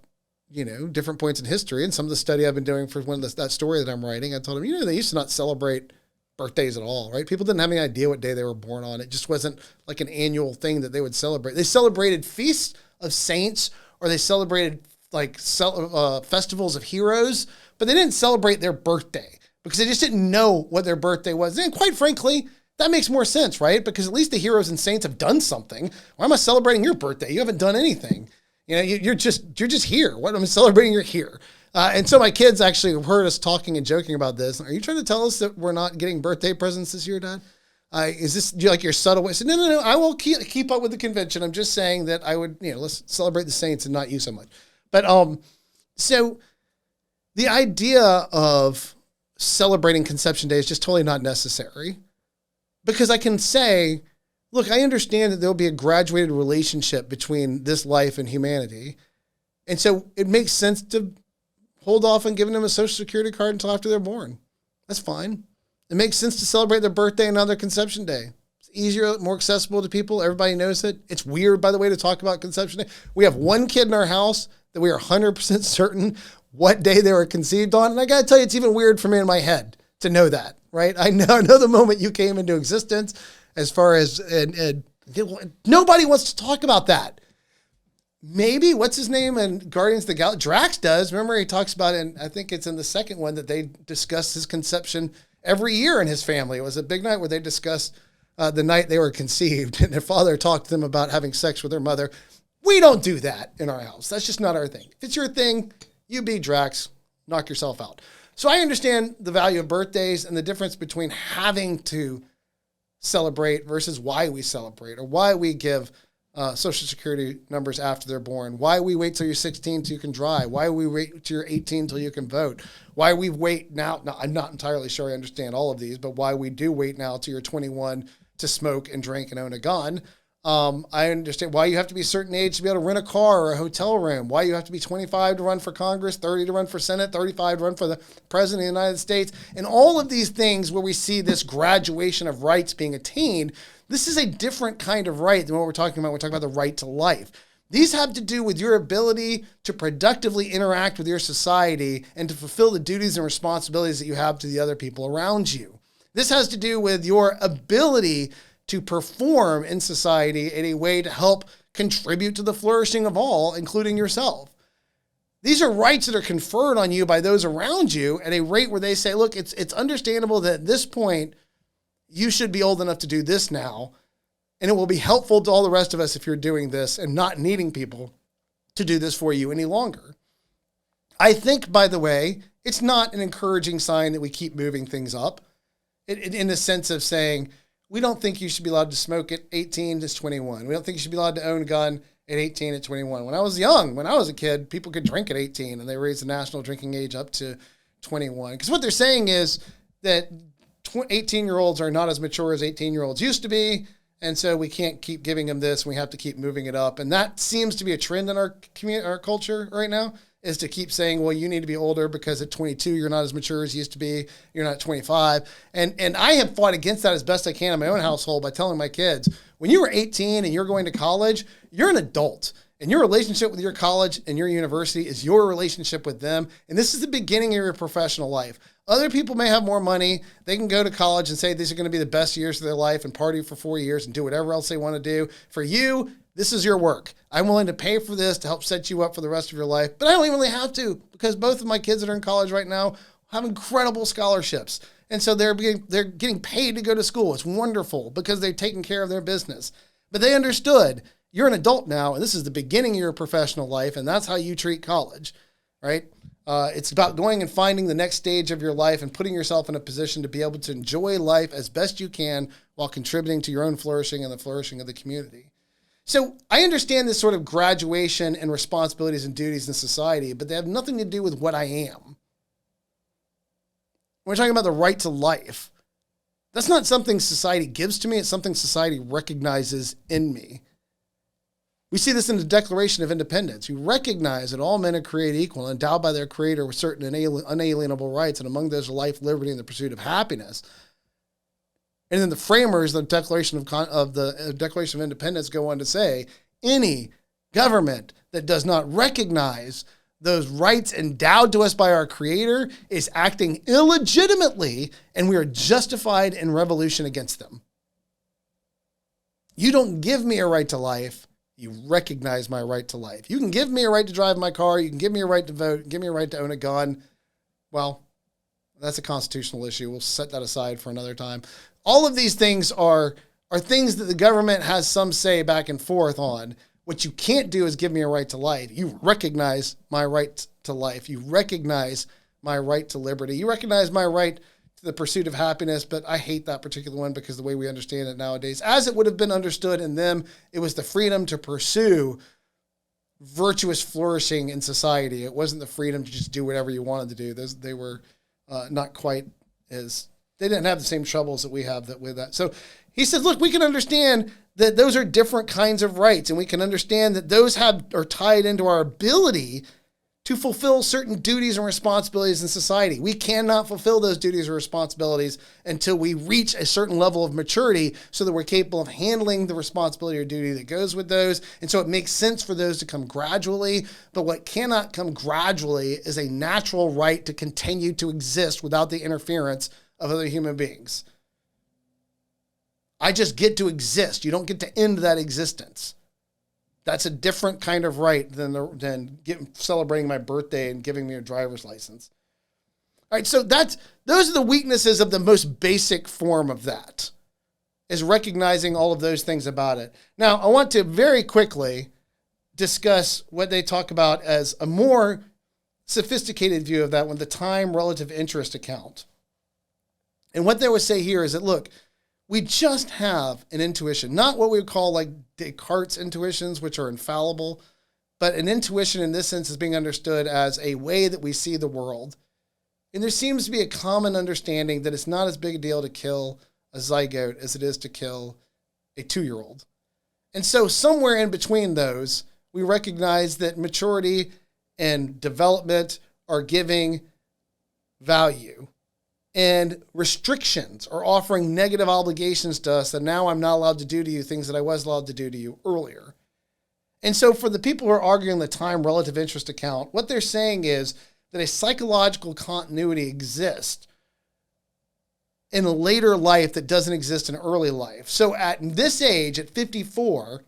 different points in history and some of the study I've been doing for that story that I'm writing. I told them, they used to not celebrate birthdays at all, right? People didn't have any idea what day they were born on. It just wasn't like an annual thing that they would celebrate. They celebrated feasts of saints or they celebrated festivals of heroes, but they didn't celebrate their birthday because they just didn't know what their birthday was. And quite frankly, that makes more sense, right? Because at least the heroes and saints have done something. Why am I celebrating your birthday? You haven't done anything. You're just here. What am I celebrating? You're here. And so my kids actually heard us talking and joking about this. Are you trying to tell us that we're not getting birthday presents this year, Dad? Is this like your subtle way? I said, no. I will keep up with the convention. I'm just saying that I would, let's celebrate the saints and not you so much. But so the idea of celebrating Conception Day is just totally not necessary. Because I can say, look, I understand that there'll be a graduated relationship between this life and humanity. And so it makes sense to hold off on giving them a social security card until after they're born. That's fine. It makes sense to celebrate their birthday and not their conception day. It's easier, more accessible to people. Everybody knows it. It's weird, by the way, to talk about conception day. We have one kid in our house that we are 100% certain what day they were conceived on. And I got to tell you, it's even weird for me in my head to know that. Right? I know the moment you came into existence as far as, and nobody wants to talk about that. maybe, what's his name in Guardians of the Galaxy? Drax does. Remember, he talks about it, and I think it's in the second one that they discuss his conception every year in his family. It was a big night where they discussed the night they were conceived, and their father talked to them about having sex with their mother. We don't do that in our house. That's just not our thing. If it's your thing, you be Drax, knock yourself out. So I understand the value of birthdays and the difference between having to celebrate versus why we celebrate, or why we give Social Security numbers after they're born, why we wait till you're 16 till you can drive, why we wait till you're 18 till you can vote, why we wait now. I'm not entirely sure I understand all of these, but why we do wait now till you're 21 to smoke and drink and own a gun. I understand why you have to be a certain age to be able to rent a car or a hotel room, why you have to be 25 to run for Congress, 30 to run for Senate, 35 to run for the President of the United States. And all of these things where we see this graduation of rights being attained, this is a different kind of right than what we're talking about. We're talking about the right to life. These have to do with your ability to productively interact with your society and to fulfill the duties and responsibilities that you have to the other people around you. This has to do with your ability to perform in society in a way to help contribute to the flourishing of all, including yourself. These are rights that are conferred on you by those around you at a rate where they say, look, it's understandable that at this point, you should be old enough to do this now, and it will be helpful to all the rest of us if you're doing this and not needing people to do this for you any longer. I think, by the way, it's not an encouraging sign that we keep moving things up in the sense of saying, we don't think you should be allowed to smoke at 18 to 21. We don't think you should be allowed to own a gun at 18 to 21. When I was young, when I was a kid, people could drink at 18, and they raised the national drinking age up to 21. Because what they're saying is that 18-year-olds are not as mature as 18-year-olds used to be, and so we can't keep giving them this, and we have to keep moving it up. And that seems to be a trend in our community, our culture right now, is to keep saying, well, you need to be older because at 22, you're not as mature as you used to be. You're not 25. And I have fought against that as best I can in my own household by telling my kids, when you were 18 and you're going to college, you're an adult. And your relationship with your college and your university is your relationship with them. And this is the beginning of your professional life. Other people may have more money. They can go to college and say these are going to be the best years of their life and party for 4 years and do whatever else they want to do. For you, this is your work. I'm willing to pay for this to help set you up for the rest of your life. But I don't even really have to, because both of my kids that are in college right now have incredible scholarships. And so they're getting paid to go to school. It's wonderful because they're taking care of their business. But they understood, you're an adult now, and this is the beginning of your professional life, and that's how you treat college, right? It's about going and finding the next stage of your life and putting yourself in a position to be able to enjoy life as best you can while contributing to your own flourishing and the flourishing of the community. So I understand this sort of graduation and responsibilities and duties in society, but they have nothing to do with what I am. When we're talking about the right to life, that's not something society gives to me. It's something society recognizes in me. We see this in the Declaration of Independence. We recognize that all men are created equal and endowed by their Creator with certain unalienable rights, and among those are life, liberty, and the pursuit of happiness. And then the framers of the Declaration of Independence go on to say, any government that does not recognize those rights endowed to us by our Creator is acting illegitimately, and we are justified in revolution against them. You don't give me a right to life. You recognize my right to life. You can give me a right to drive my car. You can give me a right to vote. Give me a right to own a gun. Well, that's a constitutional issue. We'll set that aside for another time. All of these things are things that the government has some say back and forth on. What you can't do is give me a right to life. You recognize my right to life. You recognize my right to liberty. You recognize my right to the pursuit of happiness, but I hate that particular one because the way we understand it nowadays, as it would have been understood in them, it was the freedom to pursue virtuous flourishing in society. It wasn't the freedom to just do whatever you wanted to do. They were not quite as, they didn't have the same troubles that we have with that. So he says, look, we can understand that those are different kinds of rights, and we can understand that those are tied into our ability to fulfill certain duties and responsibilities in society. We cannot fulfill those duties or responsibilities until we reach a certain level of maturity so that we're capable of handling the responsibility or duty that goes with those. And so it makes sense for those to come gradually. But what cannot come gradually is a natural right to continue to exist without the interference of other human beings. I just get to exist. You don't get to end that existence. That's a different kind of right than celebrating my birthday and giving me a driver's license. All right, so those are the weaknesses of the most basic form of that, is recognizing all of those things about it. Now, I want to very quickly discuss what they talk about as a more sophisticated view of that one, the time relative interest account. And what they would say here is that, look, we just have an intuition, not what we would call like Descartes' intuitions, which are infallible, but an intuition in this sense is being understood as a way that we see the world. And there seems to be a common understanding that it's not as big a deal to kill a zygote as it is to kill a 2-year-old. And so somewhere in between those, we recognize that maturity and development are giving value. And restrictions are offering negative obligations to us that now I'm not allowed to do to you things that I was allowed to do to you earlier. And so for the people who are arguing the time relative interest account, what they're saying is that a psychological continuity exists in a later life that doesn't exist in early life. So at this age, at 54,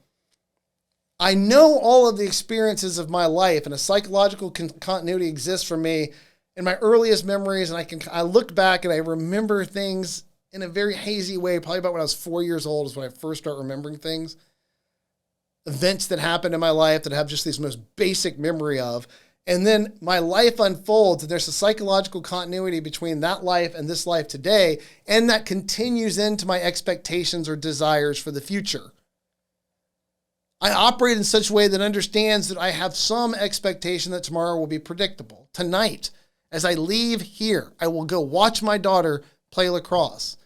I know all of the experiences of my life, and a psychological continuity exists for me in my earliest memories, and I look back and I remember things in a very hazy way, probably about when I was 4 years old is when I first start remembering things. Events that happened in my life that I have just this most basic memory of. And then my life unfolds, and there's a psychological continuity between that life and this life today, and that continues into my expectations or desires for the future. I operate in such a way that understands that I have some expectation that tomorrow will be predictable. Tonight, as I leave here, I will go watch my daughter play lacrosse.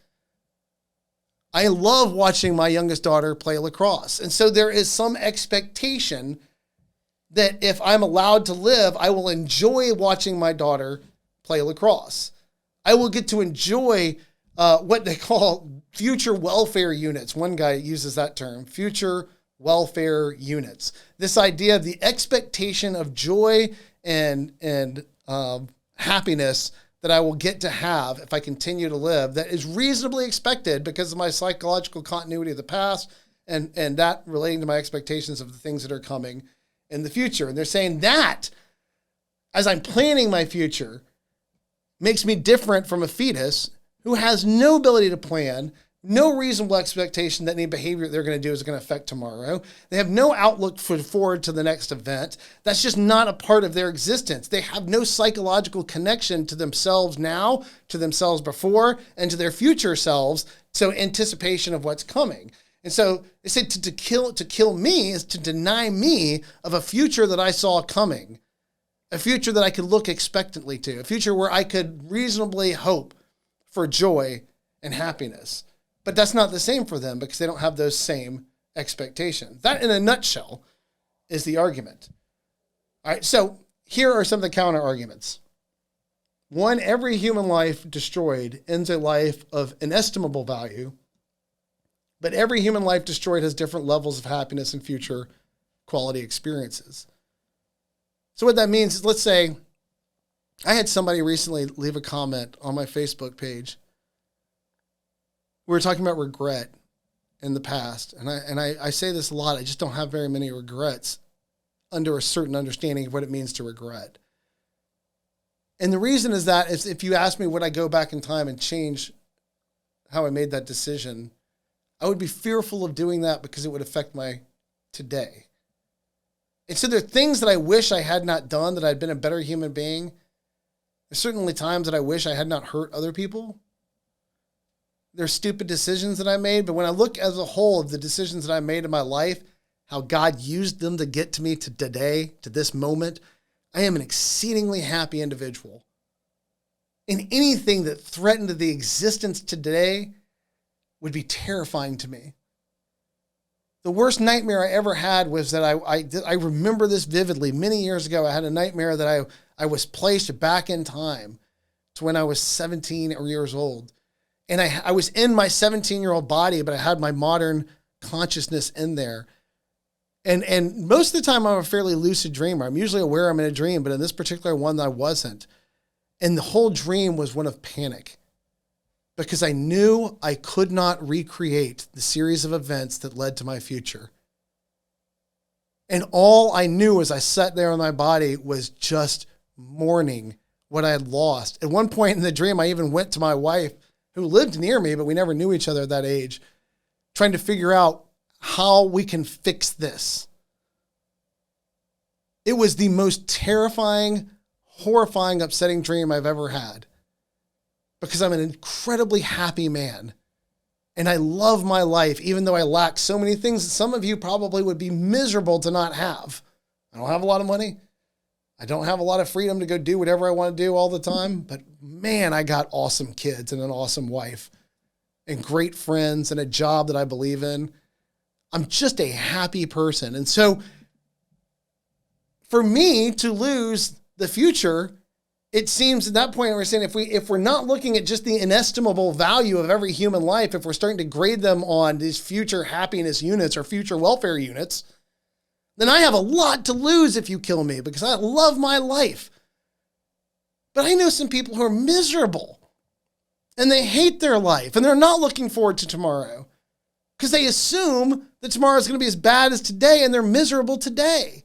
I love watching my youngest daughter play lacrosse. And so there is some expectation that if I'm allowed to live, I will enjoy watching my daughter play lacrosse. I will get to enjoy what they call future welfare units. One guy uses that term, future welfare units. This idea of the expectation of joy and happiness that I will get to have if I continue to live, that is reasonably expected because of my psychological continuity of the past and that relating to my expectations of the things that are coming in the future. And they're saying that as I'm planning my future makes me different from a fetus who has no ability to plan, no reasonable expectation that any behavior they're going to do is going to affect tomorrow. They have no outlook forward to the next event. That's just not a part of their existence. They have no psychological connection to themselves now, to themselves before, and to their future selves. So anticipation of what's coming. And so they said to kill me is to deny me of a future that I saw coming, a future that I could look expectantly to, a future where I could reasonably hope for joy and happiness. But that's not the same for them because they don't have those same expectations. That, in a nutshell, is the argument. All right, so here are some of the counter arguments. One, every human life destroyed ends a life of inestimable value, but every human life destroyed has different levels of happiness and future quality experiences. So what that means is, let's say I had somebody recently leave a comment on my Facebook page. We were talking about regret in the past, and I say this a lot. I just don't have very many regrets under a certain understanding of what it means to regret. And the reason is that if you ask me would I go back in time and change how I made that decision, I would be fearful of doing that because it would affect my today. And so there are things that I wish I had not done, that I'd been a better human being. There's certainly times that I wish I had not hurt other people. There's stupid decisions that I made, but when I look as a whole of the decisions that I made in my life, how God used them to get to me to today, to this moment, I am an exceedingly happy individual. And anything that threatened the existence today would be terrifying to me. The worst nightmare I ever had was that I remember this vividly. Many years ago, I had a nightmare that I was placed back in time to when I was 17 years old. And I was in my 17-year-old body, but I had my modern consciousness in there. And most of the time, I'm a fairly lucid dreamer. I'm usually aware I'm in a dream, but in this particular one, I wasn't. And the whole dream was one of panic because I knew I could not recreate the series of events that led to my future. And all I knew as I sat there on my body was just mourning what I had lost. At one point in the dream, I even went to my wife, who lived near me, but we never knew each other at that age, trying to figure out how we can fix this. It was the most terrifying, horrifying, upsetting dream I've ever had, because I'm an incredibly happy man. And I love my life, even though I lack so many things that some of you probably would be miserable to not have. I don't have a lot of money. I don't have a lot of freedom to go do whatever I want to do all the time. But man, I got awesome kids and an awesome wife and great friends and a job that I believe in. I'm just a happy person. And so for me to lose the future, it seems at that point we're saying if we're not looking at just the inestimable value of every human life, if we're starting to grade them on these future happiness units or future welfare units, then I have a lot to lose if you kill me, because I love my life. But I know some people who are miserable and they hate their life and they're not looking forward to tomorrow because they assume that tomorrow is going to be as bad as today and they're miserable today.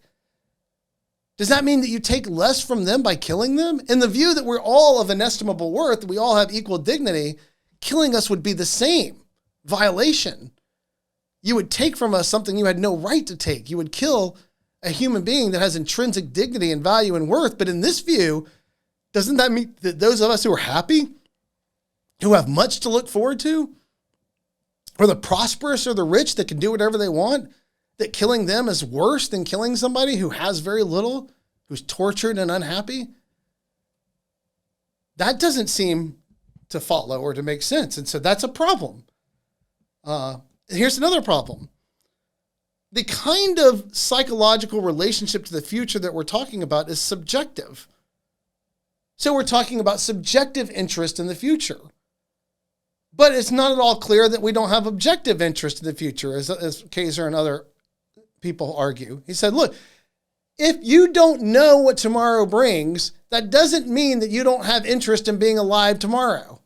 Does that mean that you take less from them by killing them? In the view that we're all of inestimable worth, that we all have equal dignity, killing us would be the same violation. You would take from us something you had no right to take. You would kill a human being that has intrinsic dignity and value and worth. But in this view, doesn't that mean that those of us who are happy, who have much to look forward to, or the prosperous or the rich that can do whatever they want, that killing them is worse than killing somebody who has very little, who's tortured and unhappy? That doesn't seem to follow or to make sense. And so that's a problem. Here's another problem. The kind of psychological relationship to the future that we're talking about is subjective. So we're talking about subjective interest in the future. But it's not at all clear that we don't have objective interest in the future, as Kaiser and other people argue. He said, look, if you don't know what tomorrow brings, that doesn't mean that you don't have interest in being alive tomorrow.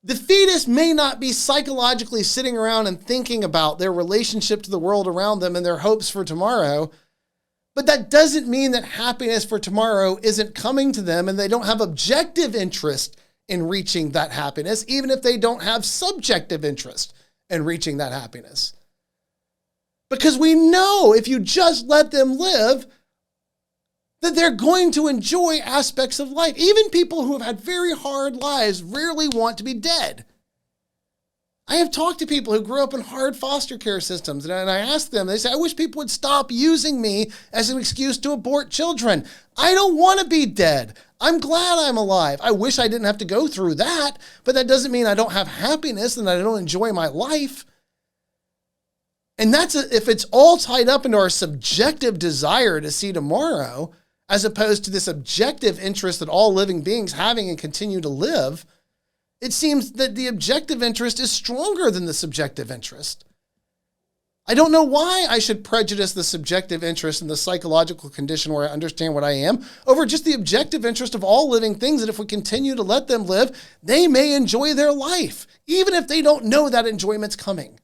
The fetus may not be psychologically sitting around and thinking about their relationship to the world around them and their hopes for tomorrow, but that doesn't mean that happiness for tomorrow isn't coming to them and they don't have objective interest in reaching that happiness, even if they don't have subjective interest in reaching that happiness. Because we know if you just let them live, that they're going to enjoy aspects of life. Even people who have had very hard lives rarely want to be dead. I have talked to people who grew up in hard foster care systems, and I ask them, they say, I wish people would stop using me as an excuse to abort children. I don't want to be dead. I'm glad I'm alive. I wish I didn't have to go through that, but that doesn't mean I don't have happiness and that I don't enjoy my life. And if it's all tied up into our subjective desire to see tomorrow, as opposed to this objective interest that all living beings having and continue to live, it seems that the objective interest is stronger than the subjective interest. I don't know why I should prejudice the subjective interest in the psychological condition where I understand what I am over just the objective interest of all living things, that if we continue to let them live, they may enjoy their life, even if they don't know that enjoyment's coming.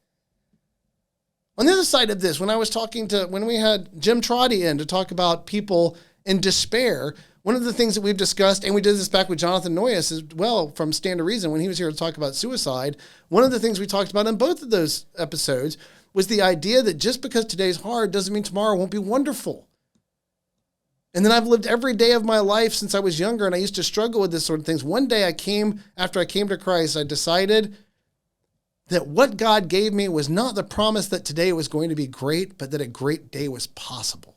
On the other side of this, when we had Jim Trotty in to talk about people in despair, one of the things that we've discussed, and we did this back with Jonathan Noyes as well from Stand to Reason when he was here to talk about suicide, one of the things we talked about in both of those episodes was the idea that just because today's hard doesn't mean tomorrow won't be wonderful. And then I've lived every day of my life since I was younger, and I used to struggle with this sort of things. One day after I came to Christ, I decided that what God gave me was not the promise that today was going to be great, but that a great day was possible.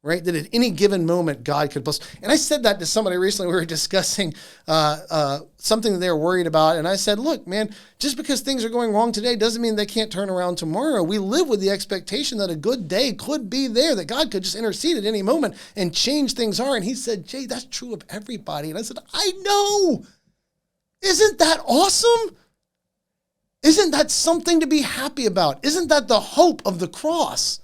Right? That at any given moment, God could bless. And I said that to somebody recently. We were discussing something that they were worried about. And I said, look, man, just because things are going wrong today doesn't mean they can't turn around tomorrow. We live with the expectation that a good day could be there, that God could just intercede at any moment and change things are. And he said, Jay, that's true of everybody. And I said, I know. Isn't that awesome? Isn't that something to be happy about? Isn't that the hope of the cross?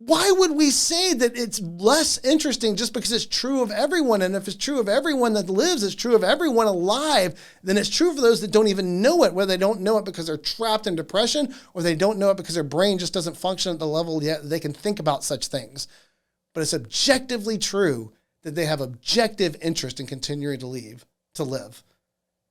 Why would we say that it's less interesting just because it's true of everyone? And if it's true of everyone that lives, it's true of everyone alive, then it's true for those that don't even know it, whether they don't know it because they're trapped in depression or they don't know it because their brain just doesn't function at the level yet that they can think about such things. But it's objectively true that they have objective interest in continuing to live.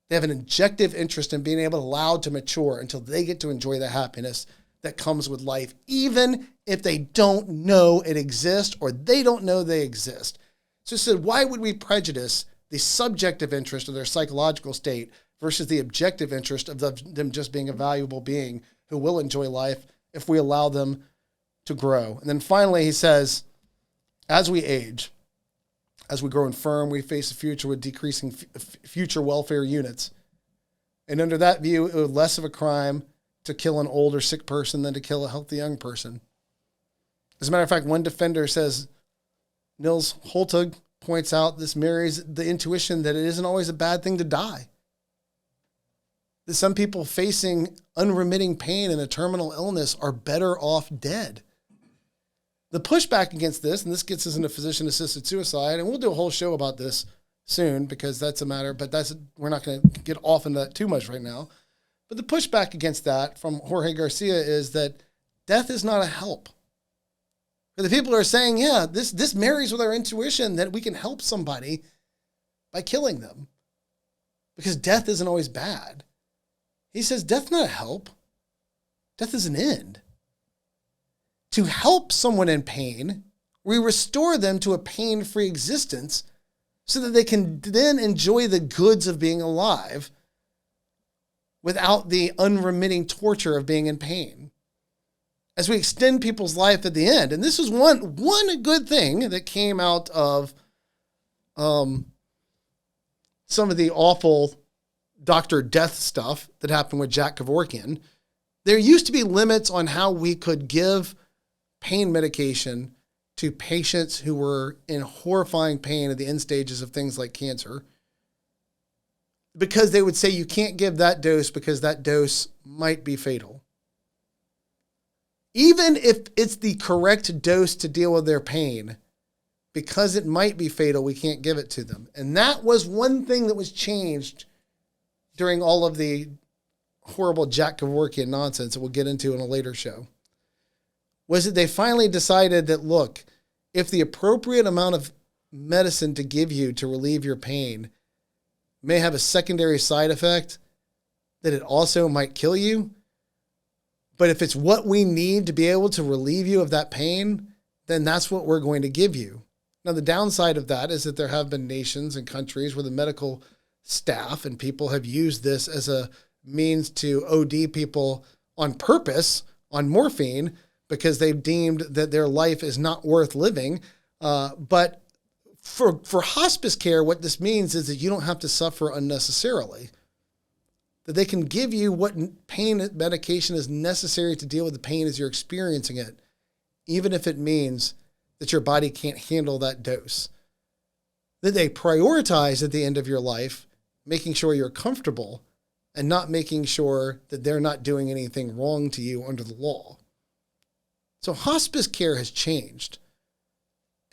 They have an objective interest in being able to allow to mature until they get to enjoy the happiness that comes with life, even if they don't know it exists or they don't know they exist. So it said, why would we prejudice the subjective interest of their psychological state versus the objective interest of them just being a valuable being who will enjoy life if we allow them to grow? And then finally, he says, as we age, as we grow infirm, we face a future with decreasing future welfare units. And under that view, it was less of a crime to kill an old or sick person than to kill a healthy young person. As a matter of fact, one defender says, Nils Holtug points out this mirrors the intuition that it isn't always a bad thing to die. That some people facing unremitting pain and a terminal illness are better off dead. The pushback against this, and this gets us into physician-assisted suicide, and we'll do a whole show about this soon because that's a matter, but we're not going to get off into that too much right now. But the pushback against that from Jorge Garcia is that death is not a help. The people are saying, yeah, this marries with our intuition that we can help somebody by killing them because death isn't always bad. He says death's not a help. Death is an end. To help someone in pain, we restore them to a pain-free existence so that they can then enjoy the goods of being alive without the unremitting torture of being in pain. As we extend people's life at the end, and this is one good thing that came out of some of the awful Dr. Death stuff that happened with Jack Kevorkian. There used to be limits on how we could give pain medication to patients who were in horrifying pain at the end stages of things like cancer, because they would say you can't give that dose because that dose might be fatal. Even if it's the correct dose to deal with their pain, because it might be fatal, we can't give it to them. And that was one thing that was changed during all of the horrible Jack Kevorkian nonsense that we'll get into in a later show. Was that they finally decided that, look, if the appropriate amount of medicine to give you to relieve your pain may have a secondary side effect, that it also might kill you, but if it's what we need to be able to relieve you of that pain, then that's what we're going to give you. Now, the downside of that is that there have been nations and countries where the medical staff and people have used this as a means to OD people on purpose on morphine because they've deemed that their life is not worth living. But for hospice care, what this means is that you don't have to suffer unnecessarily. That they can give you what pain medication is necessary to deal with the pain as you're experiencing it, even if it means that your body can't handle that dose. That they prioritize at the end of your life, making sure you're comfortable and not making sure that they're not doing anything wrong to you under the law. So hospice care has changed.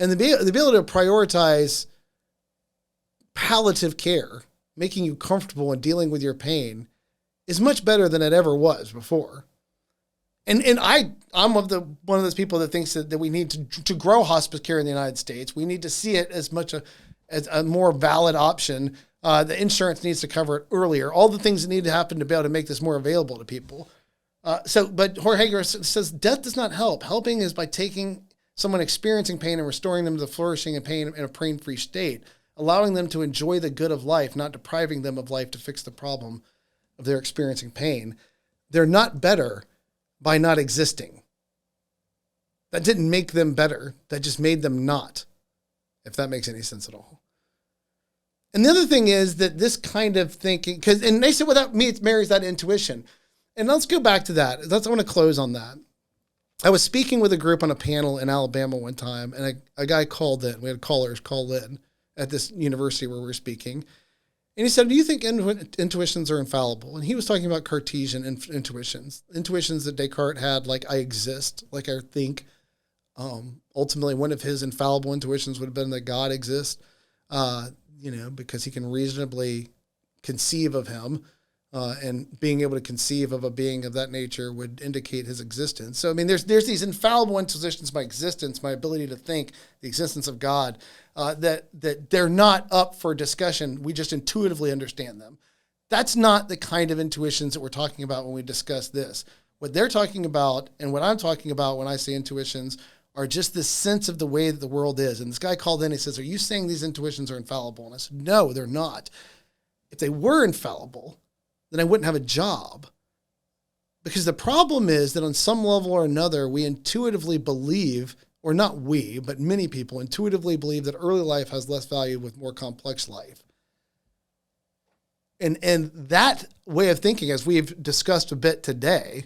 And the ability to prioritize palliative care, making you comfortable in dealing with your pain, is much better than it ever was before. And I'm one of those people that thinks that we need to grow hospice care in the United States. We need to see it as much as a more valid option. The insurance needs to cover it earlier. All the things that need to happen to be able to make this more available to people. But Jorge says death does not help. Helping is by taking someone experiencing pain and restoring them to the flourishing and pain in a pain-free state, allowing them to enjoy the good of life, not depriving them of life to fix the problem of their experiencing pain. They're not better by not existing. That didn't make them better. That just made them not, if that makes any sense at all. And the other thing is that this kind of thinking, and they said without me, it marries that intuition. And let's go back to that. I want to close on that. I was speaking with a group on a panel in Alabama one time, and a guy called in. We had callers call in at this university where we were speaking. And he said, do you think intuitions are infallible? And he was talking about Cartesian intuitions. Intuitions that Descartes had, like I exist, like I think, Ultimately, one of his infallible intuitions would have been that God exists, because he can reasonably conceive of him, and being able to conceive of a being of that nature would indicate his existence. So, I mean, there's these infallible intuitions by existence, my ability to think, the existence of God, that they're not up for discussion. We just intuitively understand them. That's not the kind of intuitions that we're talking about when we discuss this. What they're talking about and what I'm talking about when I say intuitions are just this sense of the way that the world is. And this guy called in, he says, "Are you saying these intuitions are infallible?" And I said, "No, they're not. If they were infallible, then I wouldn't have a job." Because the problem is that on some level or another, we intuitively believe, or not we, but many people intuitively believe that early life has less value with more complex life. And that way of thinking, as we've discussed a bit today,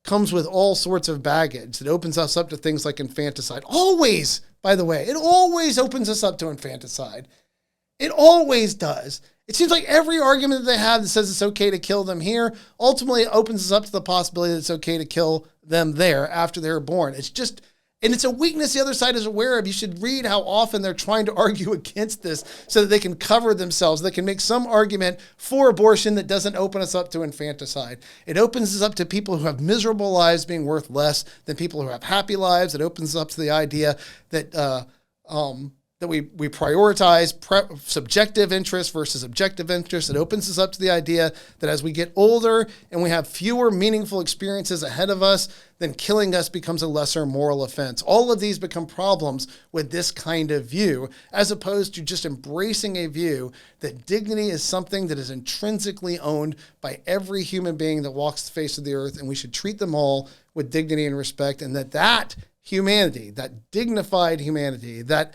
comes with all sorts of baggage. It opens us up to things like infanticide. Always, by the way, it always opens us up to infanticide. It always does. It seems like every argument that they have that says it's okay to kill them here ultimately opens us up to the possibility that it's okay to kill them there after they're born. It's just, and it's a weakness the other side is aware of. You should read how often they're trying to argue against this so that they can cover themselves. They can make some argument for abortion that doesn't open us up to infanticide. It opens us up to people who have miserable lives being worth less than people who have happy lives. It opens us up to the idea that we prioritize subjective interest versus objective interest. It opens us up to the idea that as we get older and we have fewer meaningful experiences ahead of us, then killing us becomes a lesser moral offense. All of these become problems with this kind of view, as opposed to just embracing a view that dignity is something that is intrinsically owned by every human being that walks the face of the earth, and we should treat them all with dignity and respect, and that humanity, that dignified humanity, that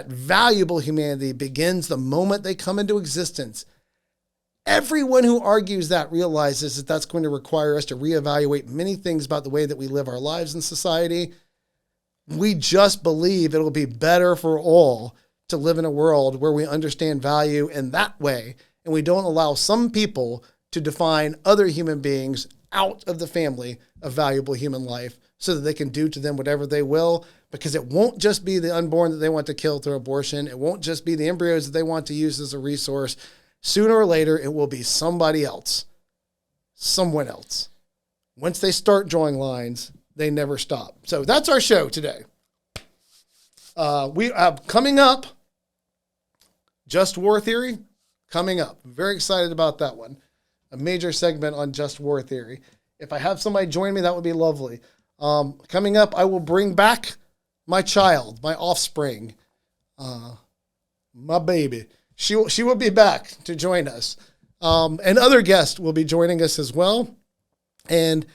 valuable humanity begins the moment they come into existence. Everyone who argues that realizes that that's going to require us to reevaluate many things about the way that we live our lives in society. We just believe it'll be better for all to live in a world where we understand value in that way, and we don't allow some people to define other human beings out of the family of valuable human life so that they can do to them whatever they will, because it won't just be the unborn that they want to kill through abortion. It won't just be the embryos that they want to use as a resource. Sooner or later, it will be somebody else, someone else. Once they start drawing lines, they never stop. So that's our show today. We have coming up, Just War Theory, coming up. Very excited about that one. A major segment on Just War Theory. If I have somebody join me, that would be lovely. Coming up, I will bring back my child, my offspring, my baby. She will be back to join us. And other guests will be joining us as well. And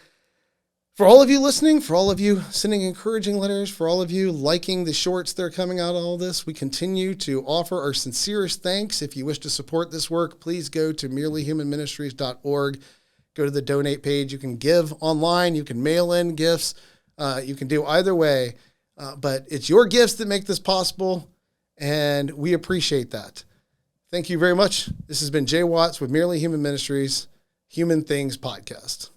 for all of you listening, for all of you sending encouraging letters, for all of you liking the shorts that are coming out of all this, we continue to offer our sincerest thanks. If you wish to support this work, please go to merelyhumanministries.org. Go to the donate page. You can give online. You can mail in gifts. You can do either way. But it's your gifts that make this possible, and we appreciate that. Thank you very much. This has been Jay Watts with Merely Human Ministries, Human Things Podcast.